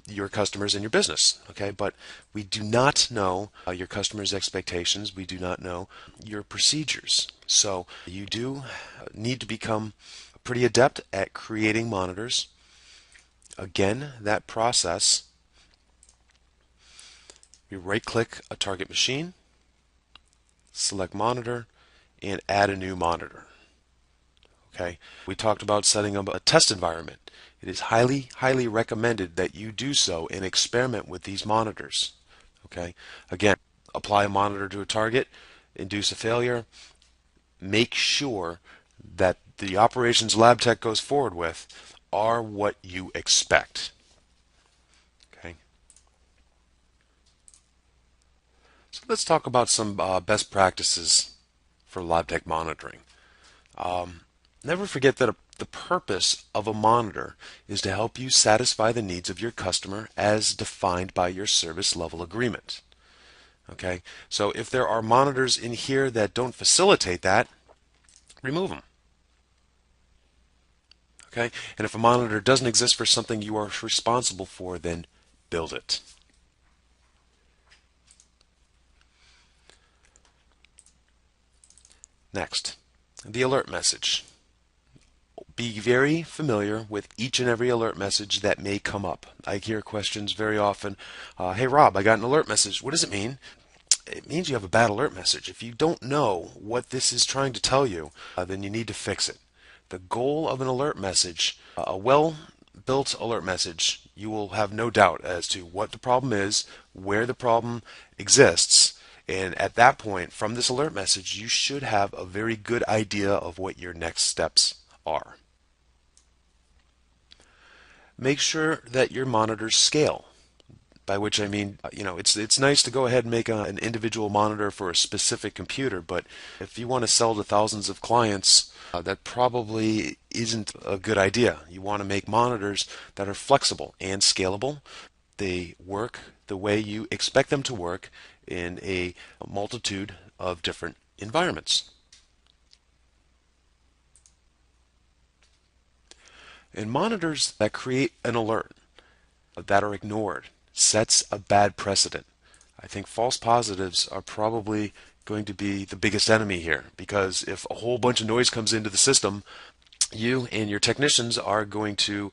your customers and your business. Okay, but we do not know your customers' expectations. We do not know your procedures. So you do need to become pretty adept at creating monitors. Again, that process, we right-click a target machine, select monitor, and add a new monitor. Okay, we talked about setting up a test environment. It is highly recommended that you do so and experiment with these monitors. Okay, again, apply a monitor to a target, induce a failure, make sure that the operations LabTech goes forward with are what you expect. Okay, so let's talk about some best practices for LabTech monitoring. Never forget that the purpose of a monitor is to help you satisfy the needs of your customer as defined by your service level agreement. Okay, so if there are monitors in here that don't facilitate that, remove them. Okay, and if a monitor doesn't exist for something you are responsible for, then build it. Next, the alert message. Be very familiar with each and every alert message that may come up. I hear questions very often, hey Rob, I got an alert message. What does it mean? It means you have a bad alert message. If you don't know what this is trying to tell you, then you need to fix it. The goal of an alert message, a well-built alert message, you will have no doubt as to what the problem is, where the problem exists, And at that point, from this alert message, you should have a very good idea of what your next steps are. Make sure that your monitors scale. By which I mean, it's nice to go ahead and make an individual monitor for a specific computer, but if you want to sell to thousands of clients, that probably isn't a good idea. You want to make monitors that are flexible and scalable. They work the way you expect them to work in a multitude of different environments. And monitors that create an alert that are ignored sets a bad precedent. I think false positives are probably going to be the biggest enemy here, because if a whole bunch of noise comes into the system, you and your technicians are going to,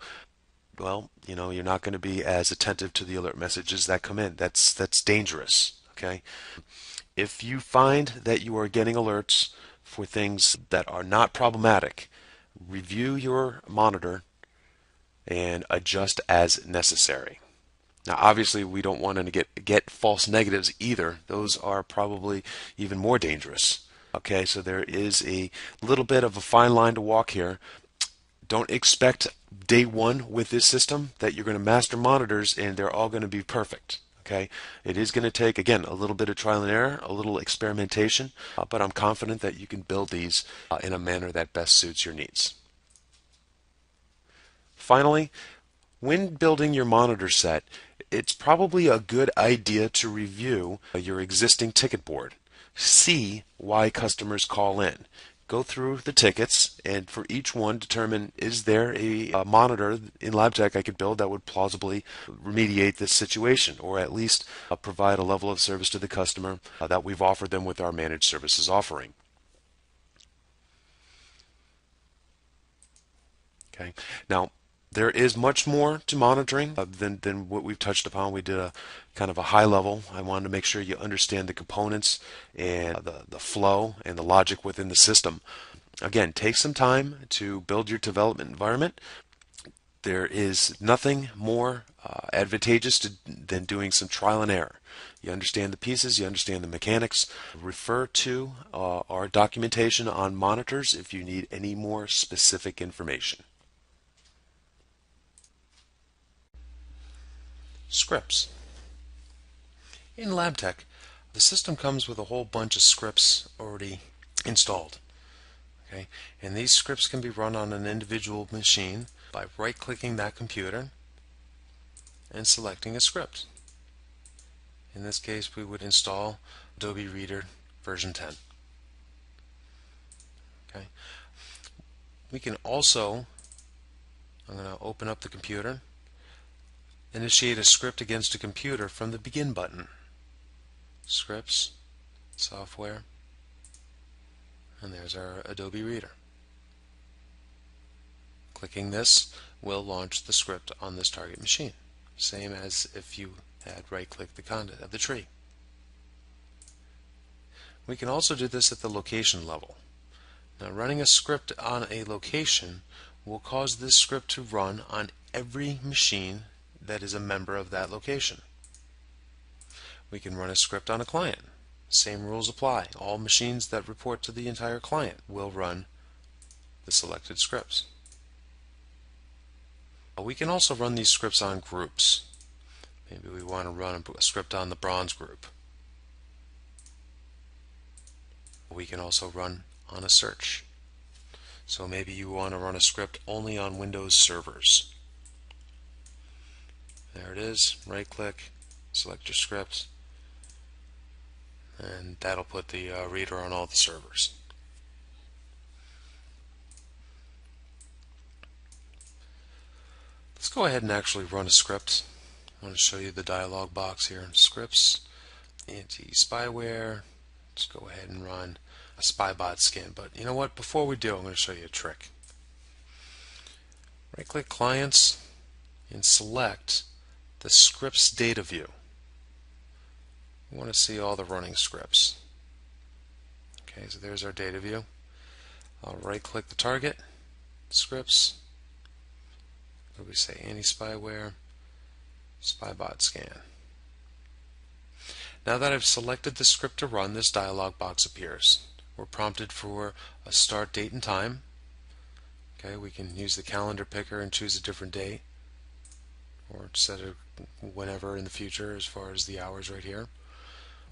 well, you're not going to be as attentive to the alert messages that come in. That's dangerous, okay? If you find that you are getting alerts for things that are not problematic, review your monitor and adjust as necessary. Now, obviously, we don't want to get false negatives either. Those are probably even more dangerous. Okay, so there is a little bit of a fine line to walk here. Don't expect day one with this system that you're going to master monitors and they're all going to be perfect. Okay, it is going to take, again, a little bit of trial and error, a little experimentation, but I'm confident that you can build these in a manner that best suits your needs. Finally, when building your monitor set, it's probably a good idea to review your existing ticket board. See why customers call in. Go through the tickets, and for each one determine, is there a monitor in LabTech I could build that would plausibly remediate this situation, or at least provide a level of service to the customer that we've offered them with our managed services offering. Okay. Now, there is much more to monitoring than what we've touched upon. We did a kind of a high level. I wanted to make sure you understand the components and the flow and the logic within the system. Again, take some time to build your development environment. There is nothing more advantageous than doing some trial and error. You understand the pieces, you understand the mechanics. Refer to our documentation on monitors if you need any more specific information. Scripts. In LabTech, the system comes with a whole bunch of scripts already installed. Okay? And these scripts can be run on an individual machine by right-clicking that computer and selecting a script. In this case, we would install Adobe Reader version 10. Okay? We can also, I'm going to open up the computer, initiate a script against a computer from the Begin button. Scripts, Software, and there's our Adobe Reader. Clicking this will launch the script on this target machine, same as if you had right-clicked the content of the tree. We can also do this at the location level. Now, running a script on a location will cause this script to run on every machine that is a member of that location. We can run a script on a client. Same rules apply. All machines that report to the entire client will run the selected scripts. We can also run these scripts on groups. Maybe we want to run a script on the bronze group. We can also run on a search. So maybe you want to run a script only on Windows servers. There it is. Right click, select your script, and that'll put the reader on all the servers. Let's go ahead and actually run a script. I want to show you the dialog box here in Scripts, Anti-Spyware. Let's go ahead and run a SpyBot scan. But you know what? Before we do, I'm going to show you a trick. Right click Clients and select the scripts data view. We want to see all the running scripts. Okay, so there's our data view. I'll right click the target, scripts. What do we say? Anti-spyware, SpyBot scan. Now that I've selected the script to run, this dialog box appears. We're prompted for a start date and time. Okay, we can use the calendar picker and choose a different date, or set it whenever in the future as far as the hours right here.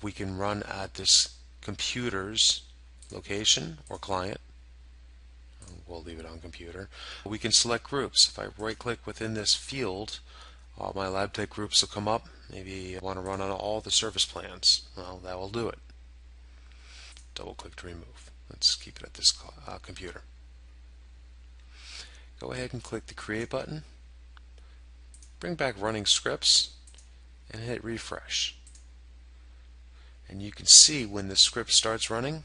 We can run at this computer's location or client. We'll leave it on computer. We can select groups. If I right click within this field, all my lab tech groups will come up. Maybe I want to run on all the service plans. Well, that will do it. Double click to remove. Let's keep it at this computer. Go ahead and click the create button. Bring back running scripts and hit refresh. And you can see when the script starts running,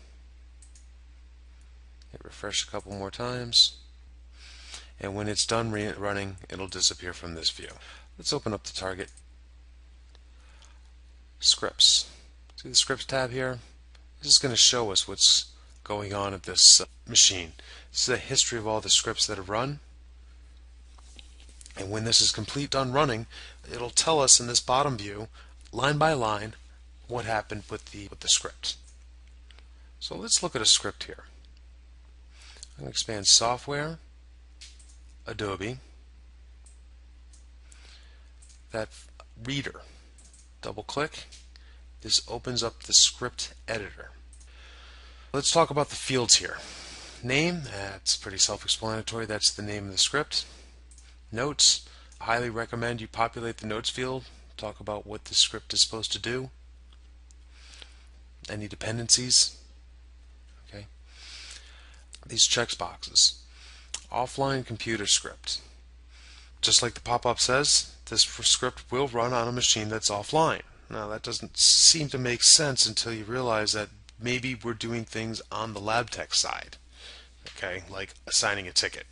hit refresh a couple more times, and when it's done running, it'll disappear from this view. Let's open up the target. Scripts. See the scripts tab here? This is going to show us what's going on at this machine. This is a history of all the scripts that have run. And when this is complete done running, it'll tell us in this bottom view, line by line, what happened with the script. So let's look at a script here. I'm going to expand Software, Adobe, that reader. Double click. This opens up the script editor. Let's talk about the fields here. Name, that's pretty self-explanatory. That's the name of the script. Notes, I highly recommend you populate the notes field. Talk about what the script is supposed to do. Any dependencies. Okay. These checks boxes. Offline computer script. Just like the pop-up says, this script will run on a machine that's offline. Now that doesn't seem to make sense until you realize that maybe we're doing things on the lab tech side. Okay, like assigning a ticket.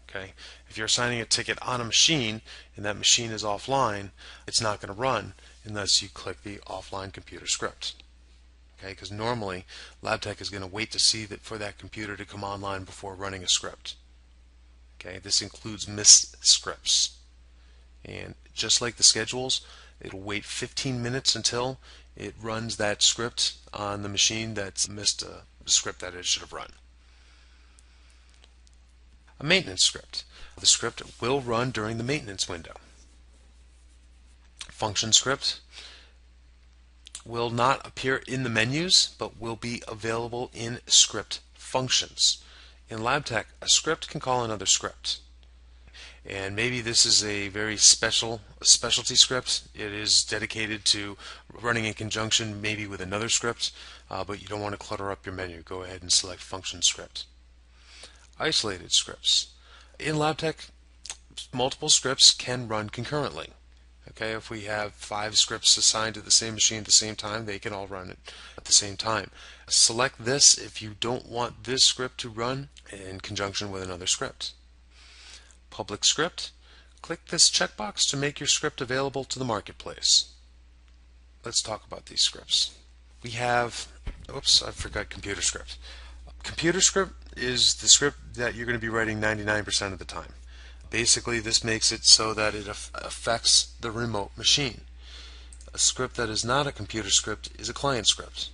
Okay, if you're assigning a ticket on a machine and that machine is offline, it's not going to run unless you click the offline computer script. Okay, because normally LabTech is going to wait to see that for that computer to come online before running a script. Okay, this includes missed scripts. And just like the schedules, it'll wait 15 minutes until it runs that script on the machine that's missed a script that it should have run. A maintenance script. The script will run during the maintenance window. Function script will not appear in the menus, but will be available in script functions. In LabTech, a script can call another script. And maybe this is a very specialty script. It is dedicated to running in conjunction maybe with another script, but you don't want to clutter up your menu. Go ahead and select function script. Isolated scripts. In LabTech, multiple scripts can run concurrently. Okay, if we have 5 scripts assigned to the same machine at the same time, they can all run it at the same time. Select this if you don't want this script to run in conjunction with another script. Public script. Click this checkbox to make your script available to the marketplace. Let's talk about these scripts. We have, oops, I forgot computer script. Computer script is the script that you're going to be writing 99% of the time. Basically, this makes it so that it affects the remote machine. A script that is not a computer script is a client script,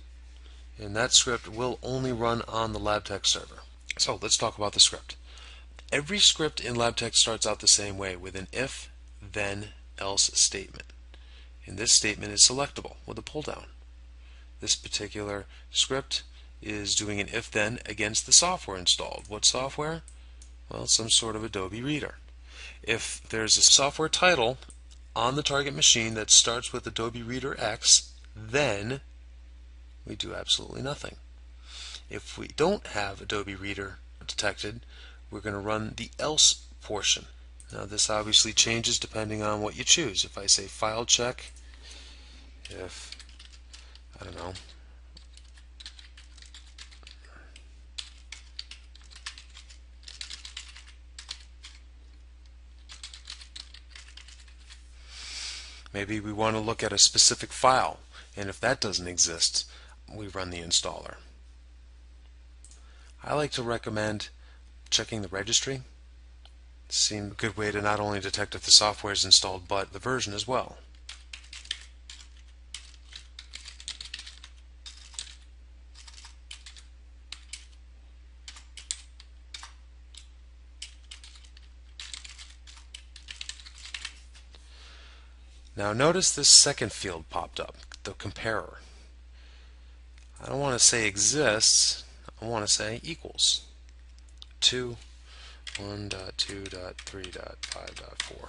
and that script will only run on the LabTech server. So let's talk about the script. Every script in LabTech starts out the same way with an if, then, else statement. And this statement is selectable with a pull down. This particular script is doing an if then against the software installed. What software? Well, some sort of Adobe Reader. If there's a software title on the target machine that starts with Adobe Reader X, then we do absolutely nothing. If we don't have Adobe Reader detected, we're going to run the else portion. Now this obviously changes depending on what you choose. If I say file check, if, I don't know, maybe we want to look at a specific file, and if that doesn't exist, we run the installer. I like to recommend checking the registry. It seems a good way to not only detect if the software is installed, but the version as well. Now notice this second field popped up, the comparer. I don't want to say exists, I want to say equals 2, 1.2.3.5.4.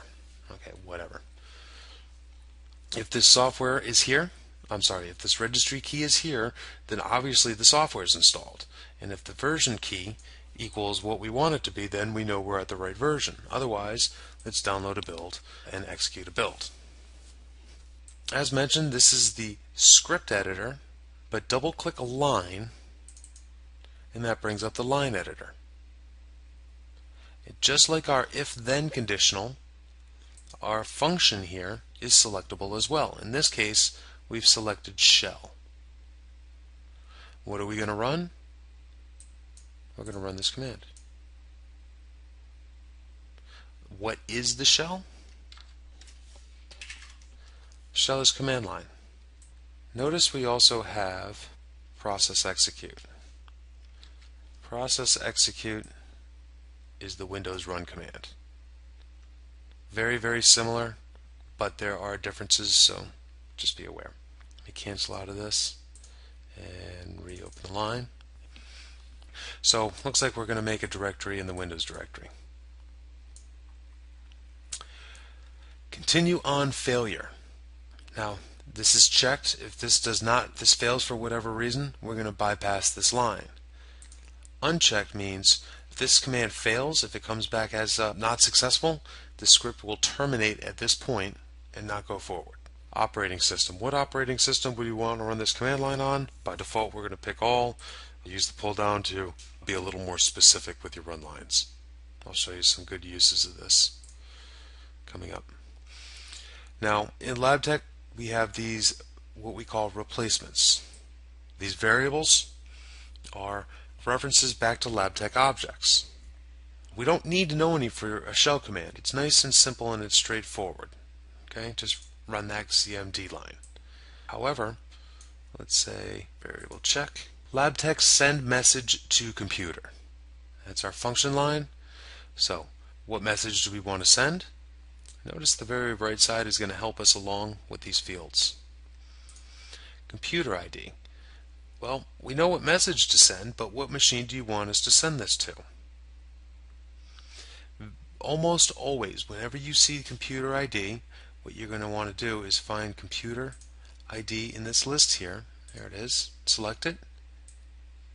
Okay, whatever. If this software is here, if this registry key is here, then obviously the software is installed. And if the version key equals what we want it to be, then we know we're at the right version. Otherwise, let's download a build and execute a build. As mentioned, this is the script editor, but double click a line and that brings up the line editor. Just like our if-then conditional, our function here is selectable as well. In this case, we've selected shell. What are we going to run? We're going to run this command. What is the shell? Shell is command line. Notice we also have process execute. Process execute is the Windows run command. Very, very similar, but there are differences, so just be aware. Let me cancel out of this and reopen the line. So looks like we're going to make a directory in the Windows directory. Continue on failure. Now this is checked. If this fails for whatever reason, we're going to bypass this line. Unchecked means if this command fails, if it comes back as not successful, the script will terminate at this point and not go forward. Operating system. What operating system would you want to run this command line on? By default, we're going to pick all. Use the pull down to be a little more specific with your run lines. I'll show you some good uses of this coming up. Now, in LabTech, we have these what we call replacements. These variables are references back to LabTech objects. We don't need to know any for a shell command. It's nice and simple and it's straightforward. Okay, just run that CMD line. However, let's say variable check. LabTech send message to computer. That's our function line. So, what message do we want to send? Notice the very right side is going to help us along with these fields. Computer ID. Well, we know what message to send, but what machine do you want us to send this to? Almost always, whenever you see computer ID, what you're going to want to do is find computer ID in this list here. There it is. Select it,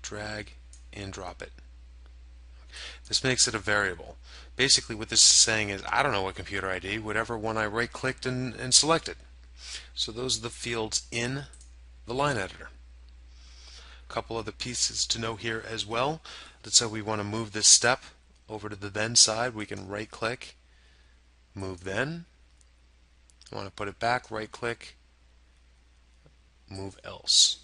drag, and drop it. This makes it a variable. Basically what this is saying is I don't know what computer ID, whatever one I right-clicked and selected. So those are the fields in the line editor. A couple other pieces to know here as well. Let's say we want to move this step over to the then side. We can right-click, move then. I want to put it back, right-click, move else.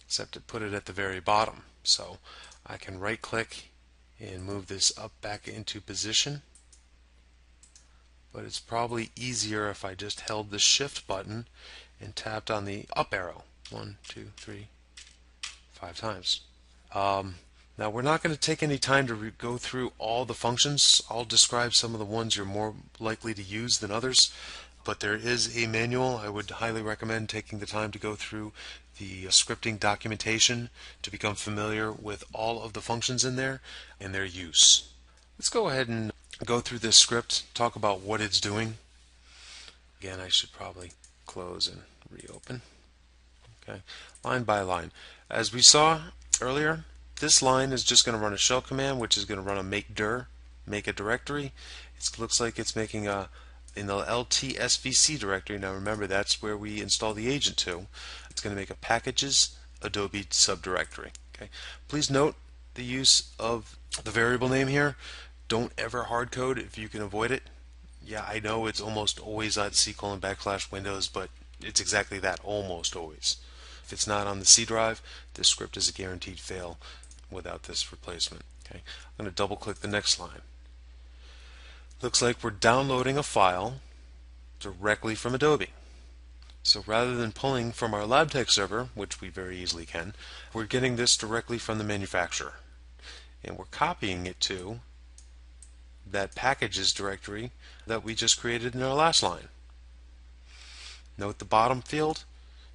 Except to put it at the very bottom. So I can right-click and move this up back into position. But it's probably easier if I just held the shift button and tapped on the up arrow. 1, 2, 3, 5 times. Now we're not going to take any time to go through all the functions. I'll describe some of the ones you're more likely to use than others, but there is a manual. I would highly recommend taking the time to go through the scripting documentation to become familiar with all of the functions in there and their use. Let's go ahead and go through this script, talk about what it's doing. Again, I should probably close and reopen. Okay, line by line. As we saw earlier, this line is just going to run a shell command, which is going to run a make dir, make a directory. It looks like it's making a in the LTSVC directory. Now remember, that's where we install the agent to. It's going to make a packages Adobe subdirectory. Okay. Please note the use of the variable name here. Don't ever hard code if you can avoid it. Yeah, I know it's almost always at C:\Windows, but it's exactly that, almost always. If it's not on the C drive, this script is a guaranteed fail without this replacement. Okay. I'm going to double click the next line. Looks like we're downloading a file directly from Adobe. So rather than pulling from our LabTech server, which we very easily can, we're getting this directly from the manufacturer. And we're copying it to that packages directory that we just created in our last line. Note the bottom field.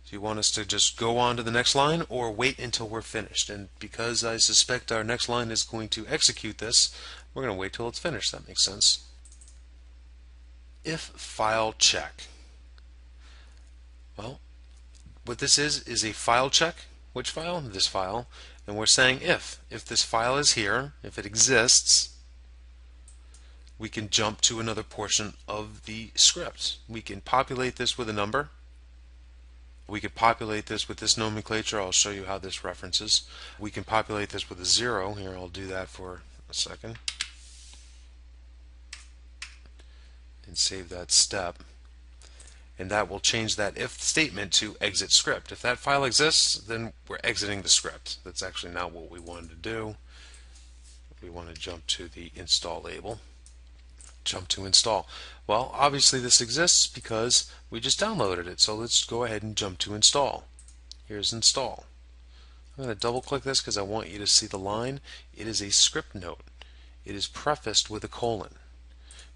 Do you want us to just go on to the next line or wait until we're finished? And because I suspect our next line is going to execute this, we're going to wait till it's finished. That makes sense. If file check. Well, what this is a file check. Which file? This file. And we're saying if this file is here, if it exists, we can jump to another portion of the script. We can populate this with a number. We could populate this with this nomenclature. I'll show you how this references. We can populate this with a 0. Here, I'll do that for a second and save that step. And that will change that if statement to exit script. If that file exists, then we're exiting the script. That's actually not what we wanted to do. We want to jump to the install label. Jump to install. Well, obviously this exists because we just downloaded it. So let's go ahead and jump to install. Here's install. I'm going to double click this because I want you to see the line. It is a script note. It is prefaced with a colon.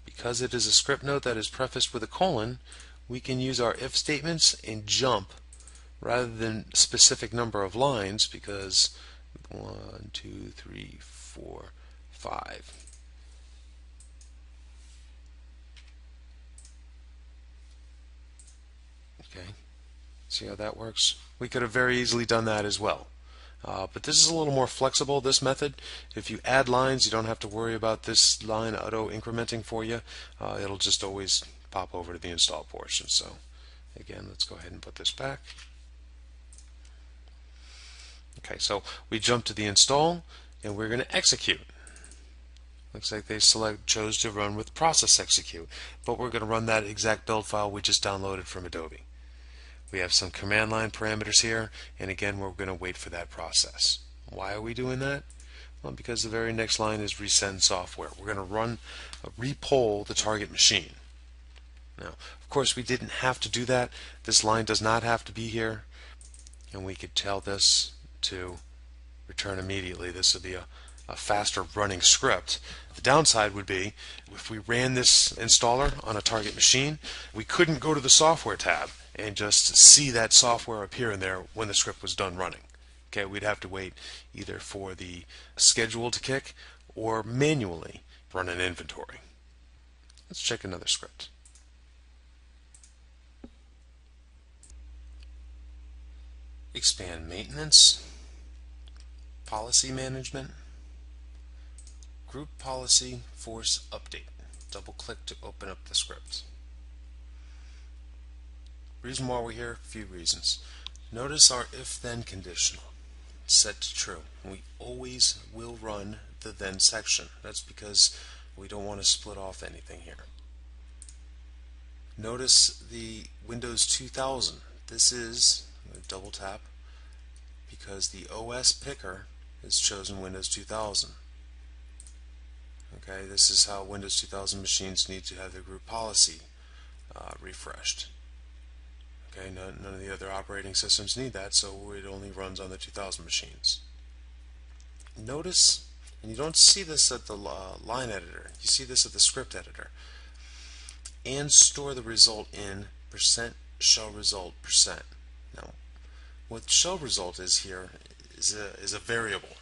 Because it is a script note that is prefaced with a colon, we can use our if statements and jump rather than specific number of lines, because 1, 2, 3, 4, 5. Okay, see how that works? We could have very easily done that as well. But this is a little more flexible, this method. If you add lines, you don't have to worry about this line auto incrementing for you. It'll just always pop over to the install portion. So again, let's go ahead and put this back. Okay, so we jump to the install and we're going to execute. Looks like they chose to run with process execute, but we're going to run that exact build file we just downloaded from Adobe. We have some command line parameters here, and again we're going to wait for that process. Why are we doing that? Well, because the very next line is resend software. We're going to repoll the target machine. Now, of course, we didn't have to do that. This line does not have to be here, and we could tell this to return immediately. This would be a faster running script. The downside would be if we ran this installer on a target machine, we couldn't go to the software tab and just see that software appear in there when the script was done running. Okay, we'd have to wait either for the schedule to kick or manually run an inventory. Let's check another script. Expand maintenance, policy management, group policy force update. Double click to open up the script. Reason why we're here, a few reasons. Notice our if-then conditional set to true. We always will run the then section. That's because we don't want to split off anything here. Notice the Windows 2000. This is, I'm going to double tap, because the OS picker is chosen Windows 2000. Okay, this is how Windows 2000 machines need to have their group policy refreshed. Okay, none of the other operating systems need that, so it only runs on the 2000 machines. Notice, and you don't see this at the line editor, you see this at the script editor, and store the result in %shell result %. Now, what shell result is here is a variable.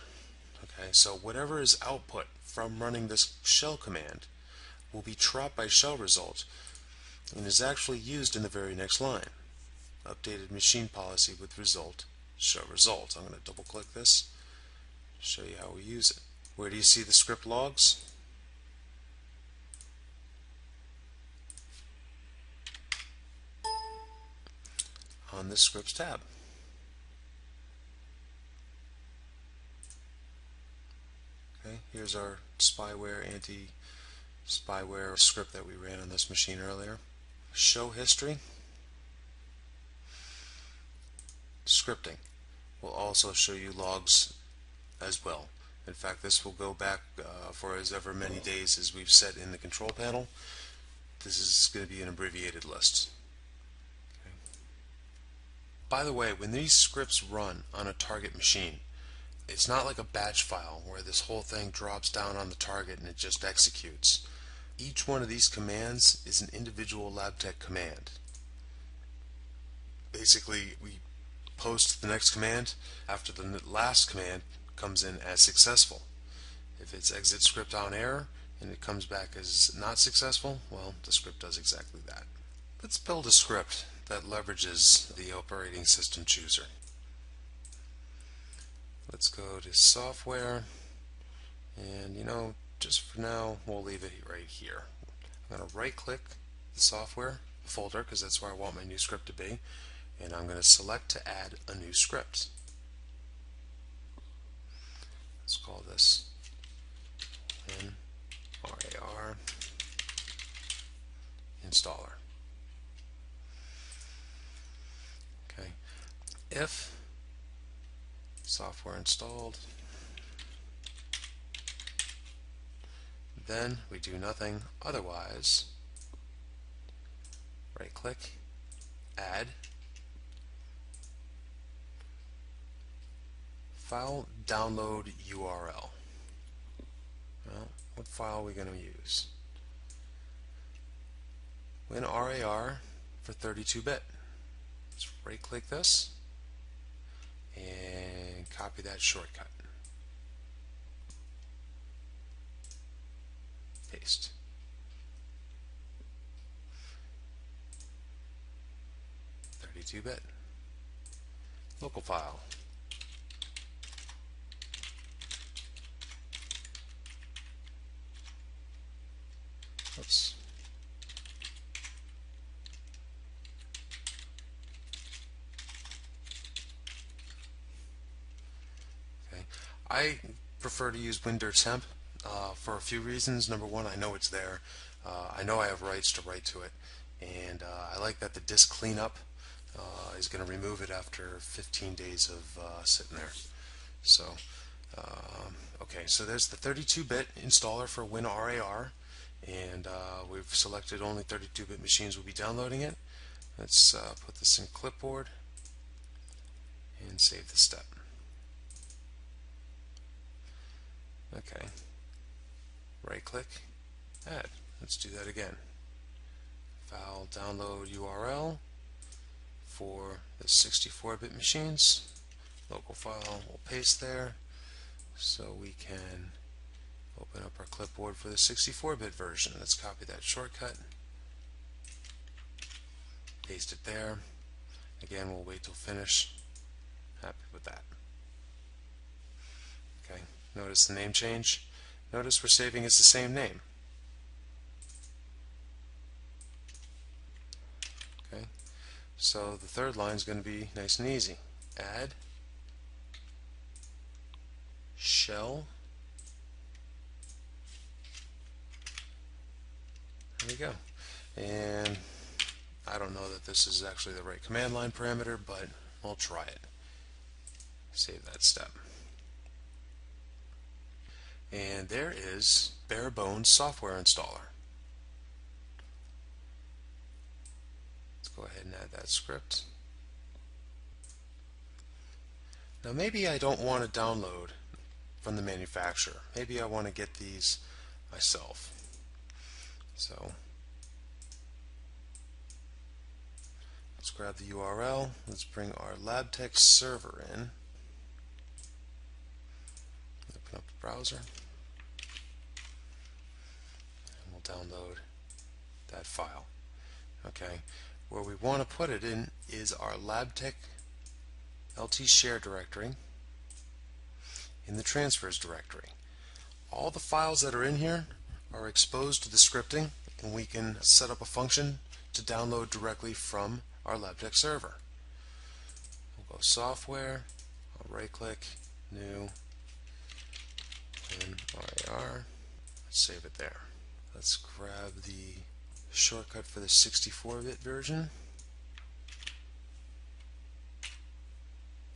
Okay, so whatever is output from running this shell command will be trapped by shell result and is actually used in the very next line. Updated machine policy with result, show result. I'm going to double click this, show you how we use it. Where do you see the script logs? On the scripts tab. Okay, here's our spyware, anti-spyware script that we ran on this machine earlier. Show history. Scripting will also show you logs as well. In fact, this will go back for as ever many days as we've set in the control panel. This is going to be an abbreviated list. Okay. By the way, when these scripts run on a target machine, it's not like a batch file where this whole thing drops down on the target and it just executes. Each one of these commands is an individual LabTech command. basically we post the next command after the last command comes in as successful. If it's exit script on error and it comes back as not successful, well, the script does exactly that. Let's build a script that leverages the operating system chooser. Let's go to software, and just for now we'll leave it right here. I'm going to right click the software folder because that's where I want my new script to be, and I'm going to select to add a new script. Let's call this RAR installer. Okay. If software installed, then we do nothing. Otherwise, right click, add, file download URL. Well, what file are we going to use? WinRAR for 32-bit. Let's right click this and copy that shortcut. Paste. .32-bit. Local file. Oops. Okay. I prefer to use WinDirTemp for a few reasons. Number one, I know it's there. I know I have rights to write to it, and I like that the disk cleanup is going to remove it after 15 days of sitting there. So, okay, so there's the 32-bit installer for WinRAR, and we've selected only 32-bit machines will be downloading it. Let's put this in clipboard and save the step. Okay, right click, add. Let's do that again. File download URL for the 64-bit machines. Local file, we'll paste there so we can open up our clipboard for the 64-bit version. Let's copy that shortcut, paste it there. Again, we'll wait till finish. Happy with that. Okay, notice the name change. Notice we're saving as the same name. Okay, so the third line is going to be nice and easy. Add shell. There we go. And I don't know that this is actually the right command line parameter, but we'll try it. Save that step. And there is bare bones software installer. Let's go ahead and add that script. Now maybe I don't want to download from the manufacturer. Maybe I want to get these myself. So let's grab the URL. Let's bring our LabTeX server in. Open up the browser, and we'll download that file. Okay, where we want to put it in is our LabTeX LT share directory in the transfers directory. All the files that are in here are exposed to the scripting, and we can set up a function to download directly from our LabTeX server. We'll go software, I'll right click, new, and RAR. Let's save it there. Let's grab the shortcut for the 64-bit version.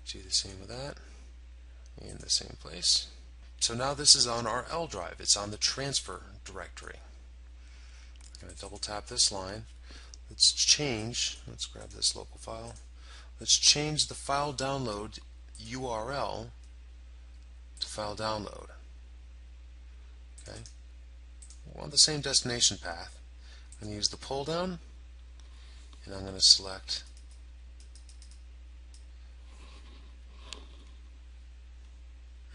Do the same with that in the same place. So now this is on our L drive. It's on the transfer directory. I'm going to double tap this line. Let's grab this local file. Let's change the file download URL to file download. Okay. We want the same destination path. I'm going to use the pull down, and I'm going to select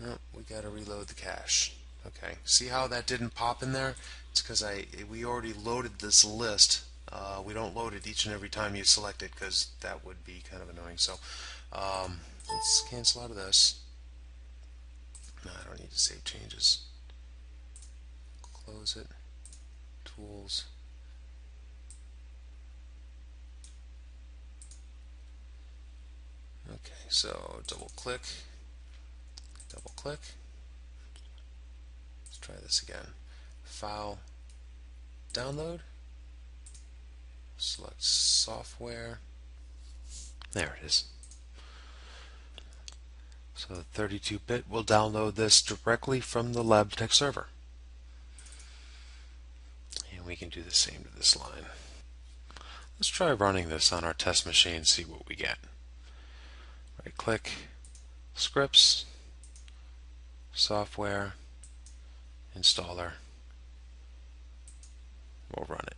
Oh, we got to reload the cache. Okay, see how that didn't pop in there? It's because we already loaded this list. We don't load it each and every time you select it because that would be kind of annoying. So let's cancel out of this. No, I don't need to save changes. Close it. Tools. Okay, so double click. Let's try this again. File, download. Select software. There it is. So the 32-bit will download this directly from the LabTech server. And we can do the same to this line. Let's try running this on our test machine and see what we get. Right click, scripts, software, installer. We'll run it.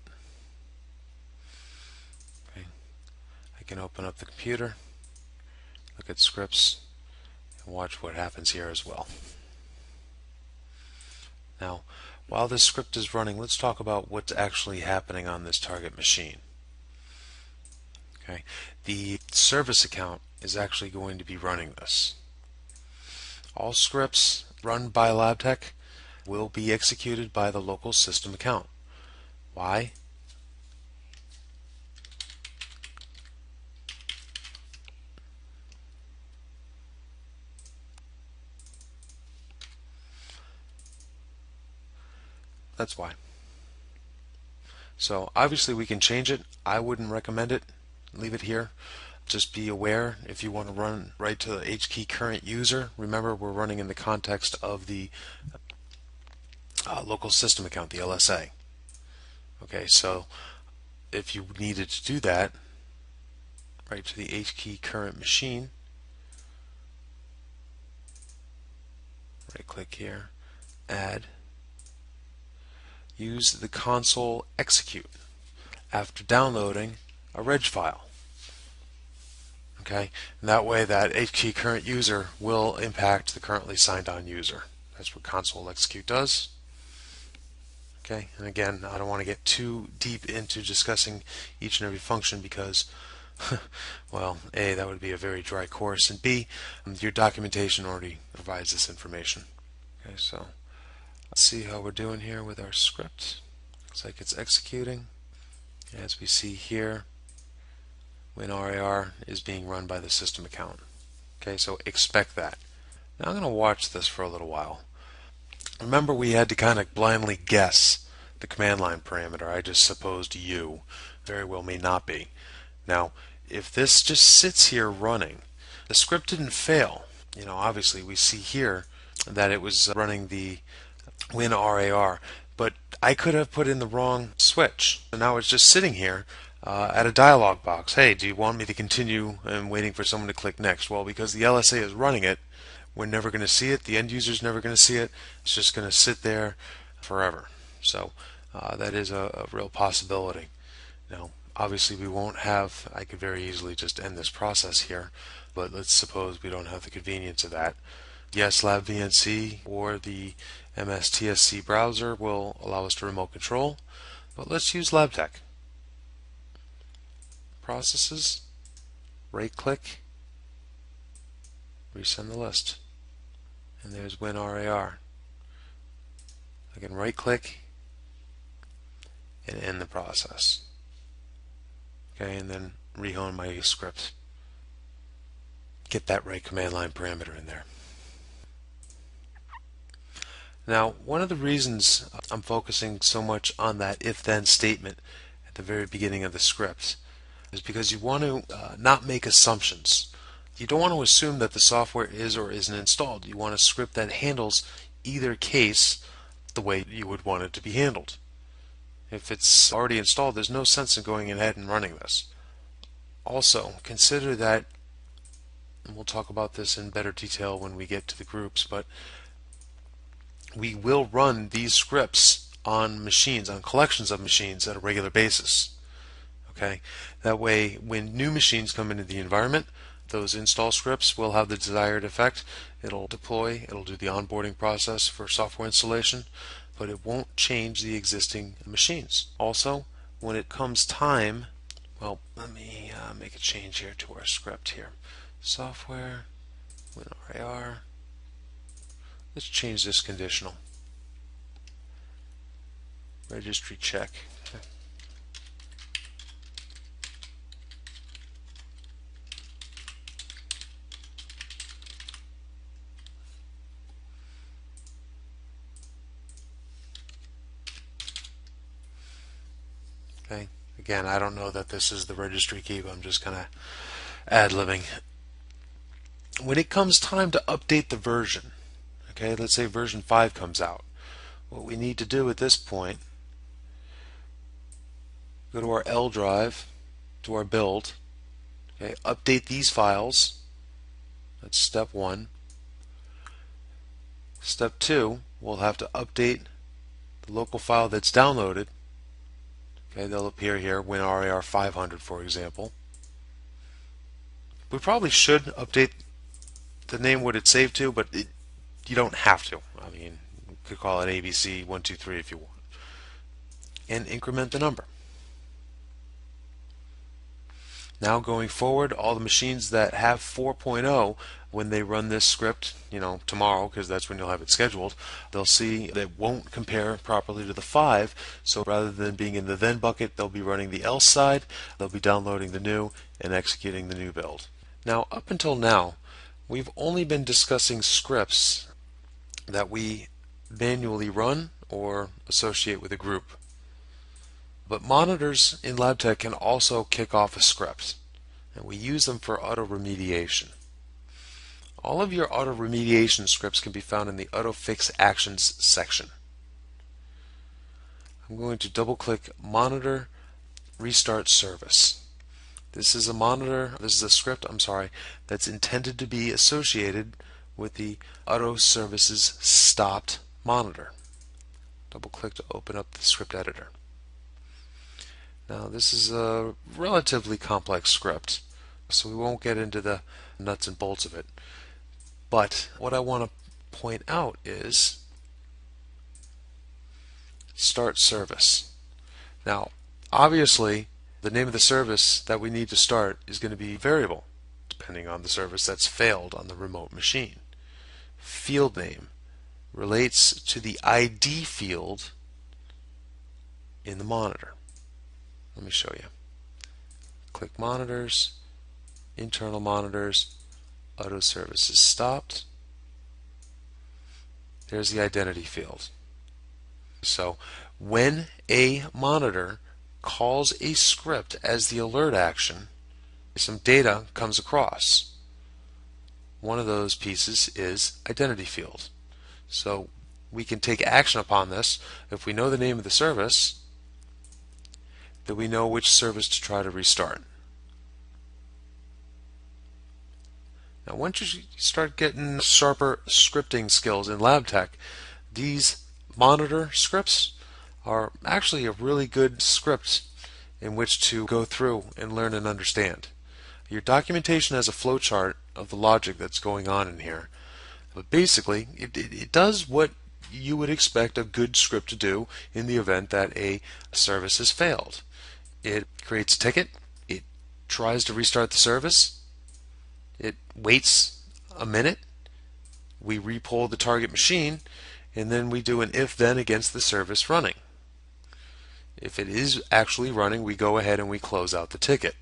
Okay. I can open up the computer, look at scripts, and watch what happens here as well. Now, while this script is running, let's talk about what's actually happening on this target machine. Okay. The service account is actually going to be running this. All scripts run by LabTech will be executed by the local system account. Why? That's why. So obviously we can change it. I wouldn't recommend it. Leave it here. Just be aware if you want to run right to the HKey current user. Remember, we're running in the context of the local system account, the LSA. Okay, so if you needed to do that, right to the HKey current machine, right click here, add, use the console execute after downloading a reg file. Okay, and that way that HKey current user will impact the currently signed on user. That's what console execute does. Okay, and again, I don't want to get too deep into discussing each and every function because, well, A, that would be a very dry course, and B, your documentation already provides this information. Okay, so let's see how we're doing here with our script. Looks like it's executing. As we see here, WinRAR is being run by the system account. Okay, so expect that. Now I'm going to watch this for a little while. Remember, we had to kind of blindly guess the command line parameter. I just supposed U. Very well may not be. Now, if this just sits here running, the script didn't fail. You know, obviously we see here that it was running the WinRAR, but I could have put in the wrong switch. So now it's just sitting here at a dialog box. Hey, do you want me to continue? I'm waiting for someone to click next. Well, because the LSA is running it, we're never going to see it. The end user is never going to see it. It's just going to sit there forever. So that is a real possibility. Now, obviously we won't have, I could very easily just end this process here, but let's suppose we don't have the convenience of that. Yes, LabVNC or the MSTSC browser will allow us to remote control, but let's use LabTech. Processes, right click, resend the list, and there's WinRAR. I can right click and end the process. Okay, and then rehome my script. Get that right command line parameter in there. Now, one of the reasons I'm focusing so much on that if-then statement at the very beginning of the script is because you want to not make assumptions. You don't want to assume that the software is or isn't installed. You want a script that handles either case the way you would want it to be handled. If it's already installed, there's no sense in going ahead and running this. Also, consider that, and we'll talk about this in better detail when we get to the groups, but we will run these scripts on machines, on collections of machines at a regular basis. Okay, that way when new machines come into the environment, those install scripts will have the desired effect. It'll deploy, it'll do the onboarding process for software installation, but it won't change the existing machines. Also, when it comes time, well, let me make a change here to our script here. Software, WinRAR. Let's change this conditional. Registry check. Okay. Again, I don't know that this is the registry key, but I'm just kind of ad-libbing. When it comes time to update the version, okay, let's say version 5 comes out, what we need to do at this point, go to our L drive, to our build, okay, update these files. That's step 1. Step 2, we'll have to update the local file that's downloaded. Okay, they'll appear here, WinRAR 500, for example. We probably should update the name what it's saved to, but you don't have to. I mean, you could call it ABC123 if you want. And increment the number. Now going forward, all the machines that have 4.0, when they run this script, tomorrow, because that's when you'll have it scheduled, they'll see that it won't compare properly to the 5. So rather than being in the then bucket, they'll be running the else side, they'll be downloading the new and executing the new build. Now, up until now, we've only been discussing scripts that we manually run or associate with a group. But monitors in LabTech can also kick off a script, and we use them for auto remediation. All of your auto remediation scripts can be found in the Auto Fix Actions section. I'm going to double click Monitor Restart Service. This is a script, that's intended to be associated with the Auto Services Stopped monitor. Double click to open up the script editor. Now this is a relatively complex script, so we won't get into the nuts and bolts of it. But what I want to point out is start service. Now obviously the name of the service that we need to start is going to be variable depending on the service that's failed on the remote machine. Field name relates to the ID field in the monitor. Let me show you. Click Monitors, Internal Monitors, Auto Services Stopped. There's the identity field. So when a monitor calls a script as the alert action, some data comes across. One of those pieces is identity field. So we can take action upon this if we know the name of the service, that we know which service to try to restart. Now once you start getting sharper scripting skills in LabTech, these monitor scripts are actually a really good script in which to go through and learn and understand. Your documentation has a flowchart of the logic that's going on in here, but basically it does what you would expect a good script to do in the event that a service has failed. It creates a ticket, it tries to restart the service, it waits a minute, we repoll the target machine, and then we do an if-then against the service running. If it is actually running, we go ahead and we close out the ticket.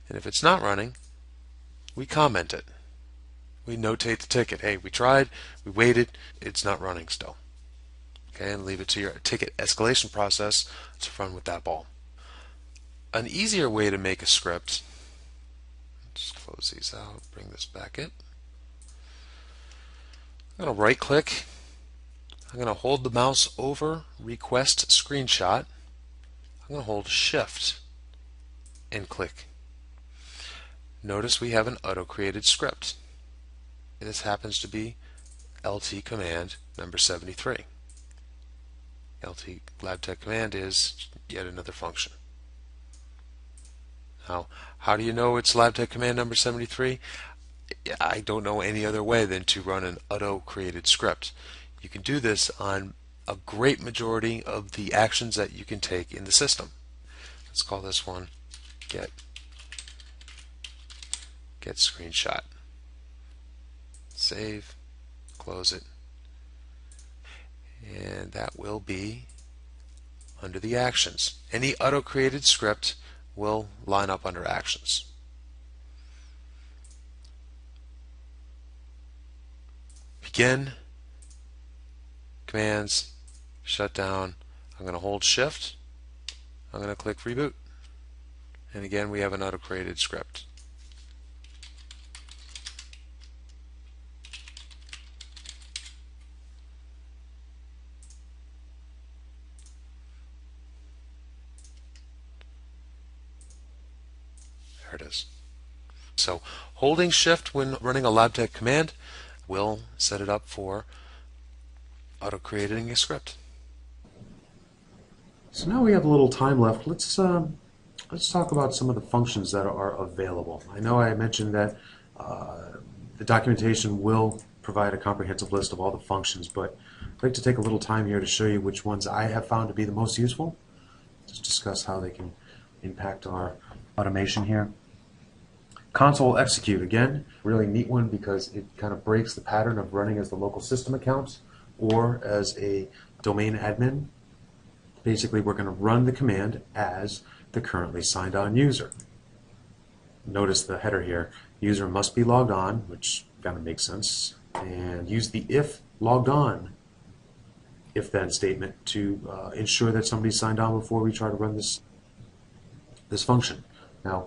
And if it's not running, we comment it. We notate the ticket. Hey, we tried, we waited, it's not running still. Okay, and leave it to your ticket escalation process to run with that ball. An easier way to make a script, just close these out, bring this back in. I'm going to right click. I'm going to hold the mouse over request screenshot. I'm going to hold shift and click. Notice we have an auto-created script. This happens to be LT command number 73. LT LabTech command is yet another function. Now, how do you know it's LabTech command number 73? I don't know any other way than to run an auto-created script. You can do this on a great majority of the actions that you can take in the system. Let's call this one get screenshot. Save, close it, and that will be under the actions. Any auto-created script will line up under actions. Begin, commands, shut down. I'm going to hold shift. I'm going to click reboot. And again, we have an auto-created script. There it is. So holding shift when running a LabTech command will set it up for auto-creating a script. So now we have a little time left. Let's talk about some of the functions that are available. I know I mentioned that the documentation will provide a comprehensive list of all the functions, but I'd like to take a little time here to show you which ones I have found to be the most useful. Just discuss how they can impact our automation here. Console execute, again, really neat one because it kind of breaks the pattern of running as the local system account or as a domain admin. Basically, we're going to run the command as the currently signed on user. Notice the header here, user must be logged on, which kind of makes sense, and use the if logged on if then statement to ensure that somebody signed on before we try to run this function. Now,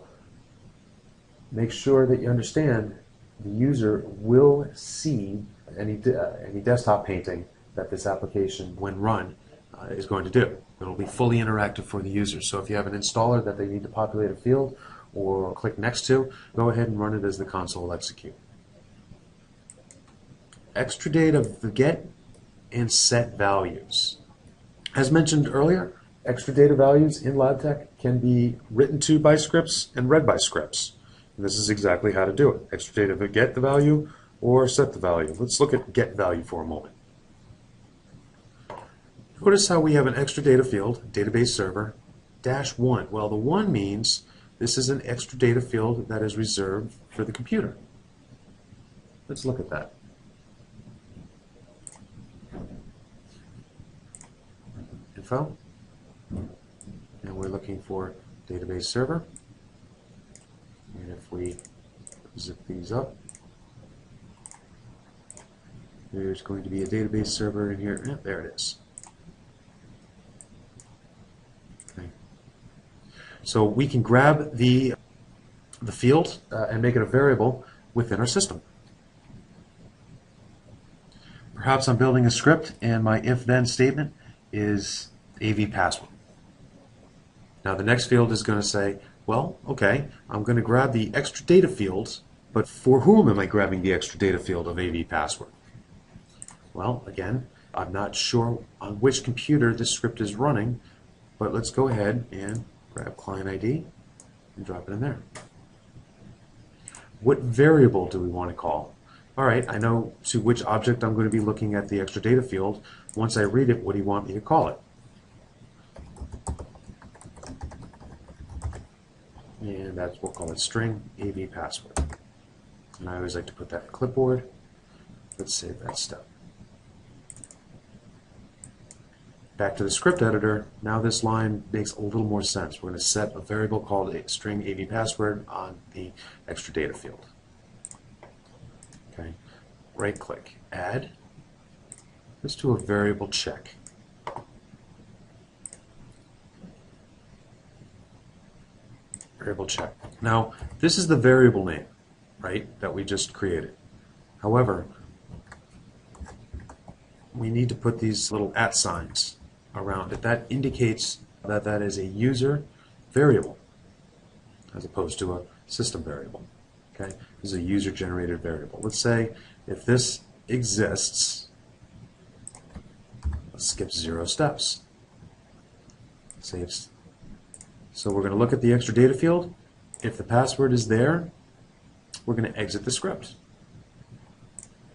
make sure that you understand the user will see any desktop painting that this application, when run, is going to do. It'll be fully interactive for the user. So if you have an installer that they need to populate a field or click next to, go ahead and run it as the console execute. Extra data get and set values. As mentioned earlier, extra data values in LabTech can be written to by scripts and read by scripts. And this is exactly how to do it. Extra data get the value or set the value. Let's look at get value for a moment. Notice how we have an extra data field, database server, -1. Well, the 1 means this is an extra data field that is reserved for the computer. Let's look at that. Info, and we're looking for database server. And if we zip these up, there's going to be a database server in here. Yeah, there it is. Okay. So we can grab the field and make it a variable within our system. Perhaps I'm building a script and my if-then statement is AV password. Now the next field is going to say, well, okay, I'm going to grab the extra data fields, but for whom am I grabbing the extra data field of AV password? Well, again, I'm not sure on which computer this script is running, but let's go ahead and grab client ID and drop it in there. What variable do we want to call? All right, I know to which object I'm going to be looking at the extra data field. Once I read it, what do you want me to call it? And that's, we'll call it string AV password. And I always like to put that in clipboard. Let's save that step. Back to the script editor. Now this line makes a little more sense. We're going to set a variable called a string AV password on the extra data field. Okay. Right click, add. Let's do a variable check. Variable check. Now, this is the variable name, right, that we just created. However, we need to put these little @ signs around it. That indicates that that is a user variable as opposed to a system variable. Okay, this is a user-generated variable. Let's say if this exists, let's skip 0 steps. Saves. So we're going to look at the extra data field, If the password is there, we're going to exit the script.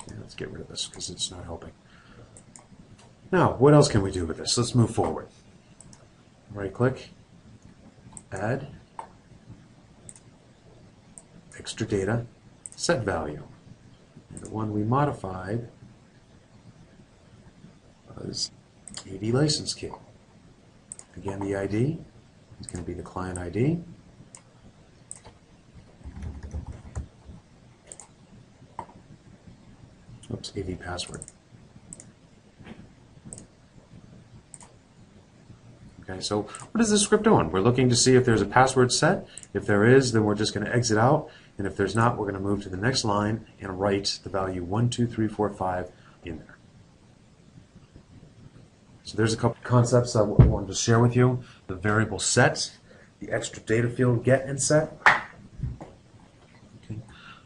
Okay, let's get rid of this because it's not helping. Now, what else can we do with this? Let's move forward. Right-click, add, extra data, set value. And the one we modified was AD license key. Again, the ID is going to be the client ID. Oops, AD password. Okay, so what is this script doing? We're looking to see if there's a password set. If there is, then we're just going to exit out. And if there's not, we're going to move to the next line and write the value 12345 in there. So there's a couple concepts I wanted to share with you. The variable set, the extra data field get and set. Okay.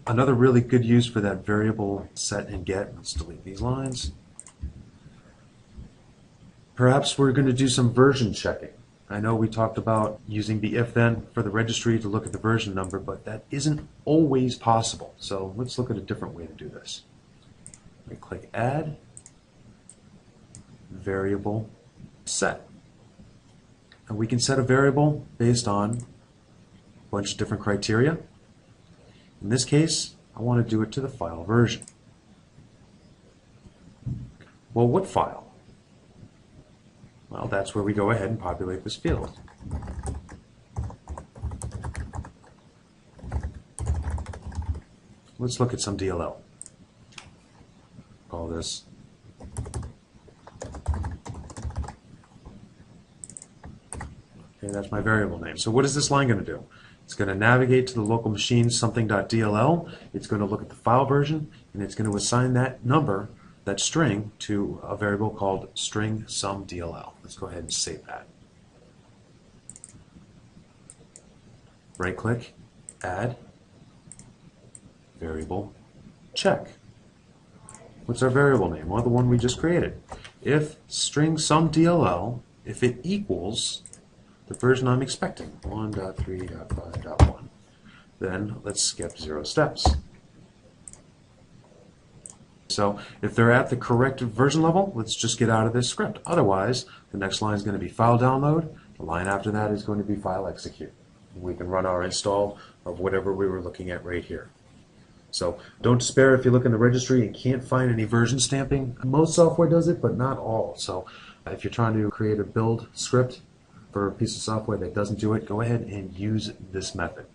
Another really good use for that variable set and get, let's delete these lines. Perhaps we're going to do some version checking. I know we talked about using the if-then for the registry to look at the version number, but that isn't always possible. So let's look at a different way to do this. We click Add, Variable Set. And we can set a variable based on a bunch of different criteria. In this case, I want to do it to the file version. Well, what file? Well, that's where we go ahead and populate this field. Let's look at some DLL. Call this okay, that's my variable name. So what is this line going to do? It's going to navigate to the local machine something.dll. It's going to look at the file version, and it's going to assign that number, that string, to a variable called string sum DLL. Let's go ahead and save that. Right click, add, variable, check. What's our variable name? Well, the one we just created. If string sum DLL, if it equals the version I'm expecting, 1.3.5.1, then let's skip 0 steps. So if they're at the correct version level, let's just get out of this script. Otherwise, the next line is going to be file download. The line after that is going to be file execute. We can run our install of whatever we were looking at right here. So don't despair if you look in the registry and can't find any version stamping. Most software does it, but not all. So if you're trying to create a build script for a piece of software that doesn't do it, go ahead and use this method.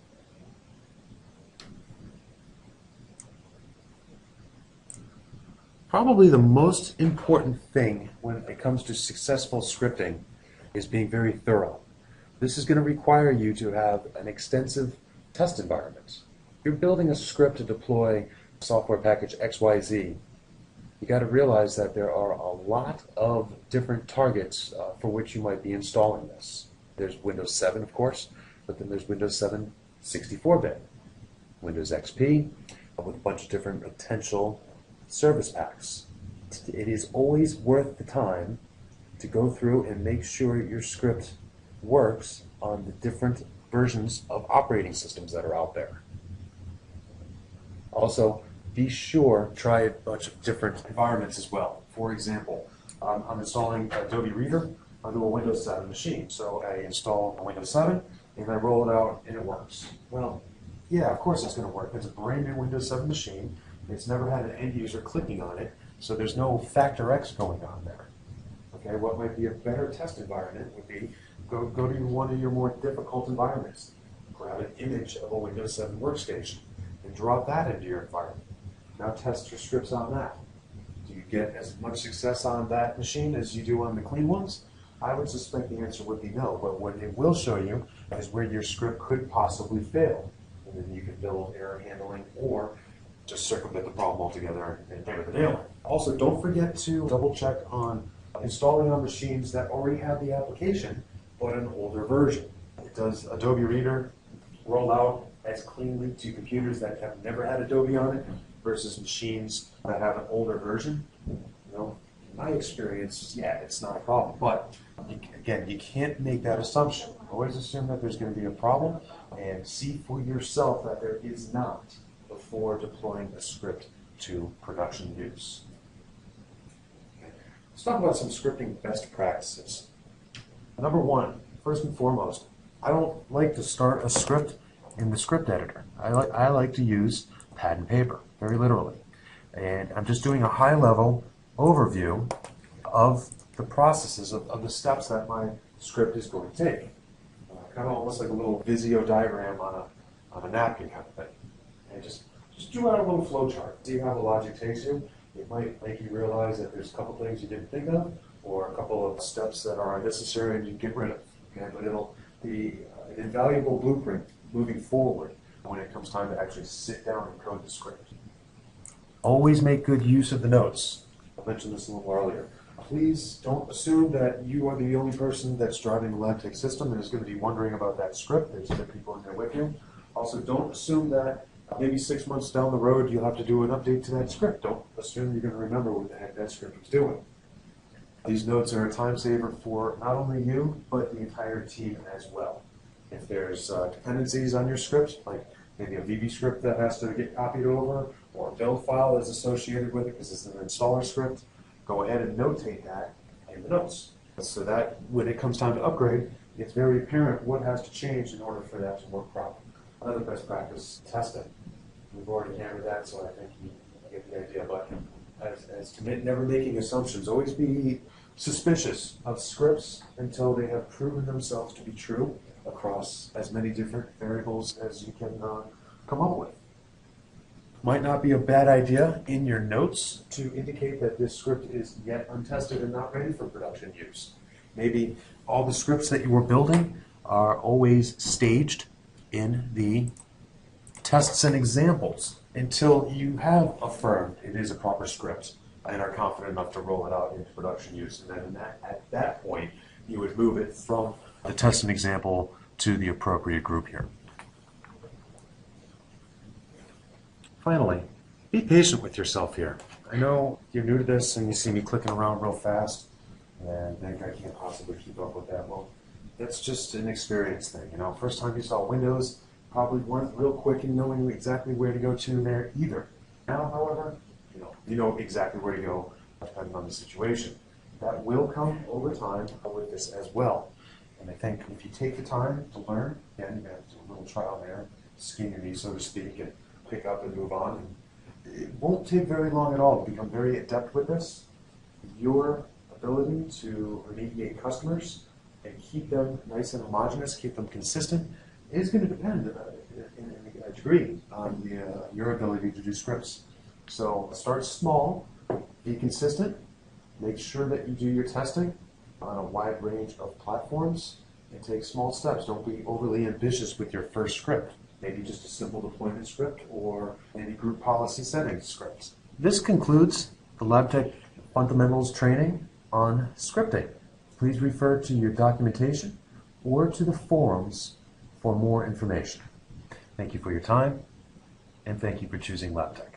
Probably the most important thing when it comes to successful scripting is being very thorough. This is going to require you to have an extensive test environment. If you're building a script to deploy software package XYZ, you got to realize that there are a lot of different targets for which you might be installing this. There's Windows 7, of course, but then there's Windows 7 64-bit, Windows XP, with a bunch of different potential service packs. It is always worth the time to go through and make sure your script works on the different versions of operating systems that are out there. Also, be sure to try a bunch of different environments as well. For example, I'm installing Adobe Reader onto a Windows 7 machine. So I install Windows 7 and I roll it out and it works. Well, yeah, of course it's going to work. It's a brand new Windows 7 machine. It's never had an end user clicking on it, so there's no factor X going on there. Okay, what might be a better test environment would be go to one of your more difficult environments, grab an image of a Windows 7 workstation, and drop that into your environment. Now test your scripts on that. Do you get as much success on that machine as you do on the clean ones? I would suspect the answer would be no, but what it will show you is where your script could possibly fail. And then you can build error handling or just circumvent the problem altogether and hammer the nail. Also, don't forget to double check on installing on machines that already have the application, but an older version. Does Adobe Reader roll out as cleanly to computers that have never had Adobe on it versus machines that have an older version? You know, in my experience, yeah, it's not a problem. But again, you can't make that assumption. Always assume that there's going to be a problem, and see for yourself that there is not before deploying a script to production use. Let's talk about some scripting best practices. Number one, first and foremost, I don't like to start a script in the script editor. I like to use pad and paper, very literally. And I'm just doing a high-level overview of the processes of the steps that my script is going to take. Kind of almost like a little Visio diagram on a napkin kind of thing. And just draw out a little flow chart. See how the logic takes you. It might make you realize that there's a couple things you didn't think of, or a couple of steps that are unnecessary and you get rid of. Okay? But it'll be an invaluable blueprint moving forward when it comes time to actually sit down and code the script. Always make good use of the notes. I mentioned this a little earlier. Please don't assume that you are the only person that's driving the LabTech system and is going to be wondering about that script. There's other people in there with you. Also, don't assume that maybe 6 months down the road you'll have to do an update to that script. Don't assume you're going to remember what the heck that script was doing. These notes are a time saver for not only you, but the entire team as well. If there's dependencies on your script, like maybe a VB script that has to get copied over, or a build file is associated with it because it's an installer script, go ahead and notate that in the notes. So that when it comes time to upgrade, it's very apparent what has to change in order for that to work properly. Another best practice, testing. We've already hammered that, so I think you get the idea. But as to never making assumptions, always be suspicious of scripts until they have proven themselves to be true across as many different variables as you can come up with. Might not be a bad idea in your notes to indicate that this script is yet untested and not ready for production use. Maybe all the scripts that you were building are always staged in the tests and examples until you have affirmed it is a proper script and are confident enough to roll it out into production use. And then at that point, you would move it from the test and example to the appropriate group here. Finally, be patient with yourself here. I know you're new to this and you see me clicking around real fast and think I can't possibly keep up with that. Well, that's just an experience thing. You know, first time you saw Windows, probably weren't real quick in knowing exactly where to go to there either. Now, however, you know exactly where to go depending on the situation. That will come over time with this as well. And I think if you take the time to learn, again, you have to do a little trial and error, skin your knee, so to speak, and pick up and move on. And it won't take very long at all to become very adept with this. Your ability to remediate customers and keep them nice and homogeneous, keep them consistent, is going to depend in a degree on your ability to do scripts. So start small, be consistent, make sure that you do your testing on a wide range of platforms, and take small steps. Don't be overly ambitious with your first script. Maybe just a simple deployment script or maybe group policy settings scripts. This concludes the LabTech Fundamentals training on scripting. Please refer to your documentation or to the forums for more information. Thank you for your time, and thank you for choosing LabTech.